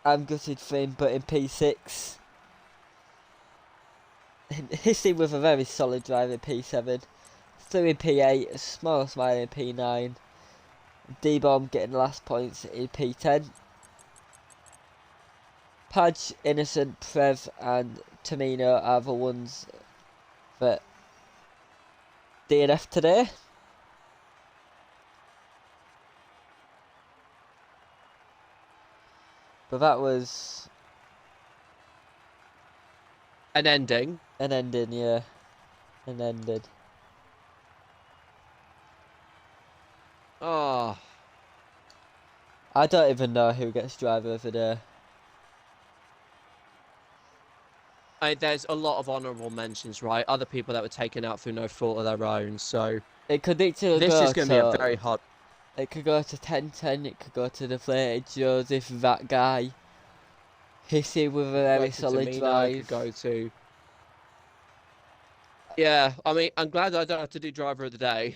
I'm gutted for him, but in P6. Hissy with a very solid drive in P7. Stu in P8. A small smile in P9. D-Bomb getting the last points in P10. Padge, Innocent, Prev and Tamino are the ones that DNF today. But that was An ending. an ending, yeah. An ending. Oh. I don't even know who gets driver of the day. There's a lot of honourable mentions, right? Other people that were taken out through no fault of their own, so... It could literally This go is going to be a very hot... It could go to 1010, it could go to Deflated Joseph, that guy. Hissy with a very solid drive. Could go to... Yeah, I mean, I'm glad I don't have to do driver of the day.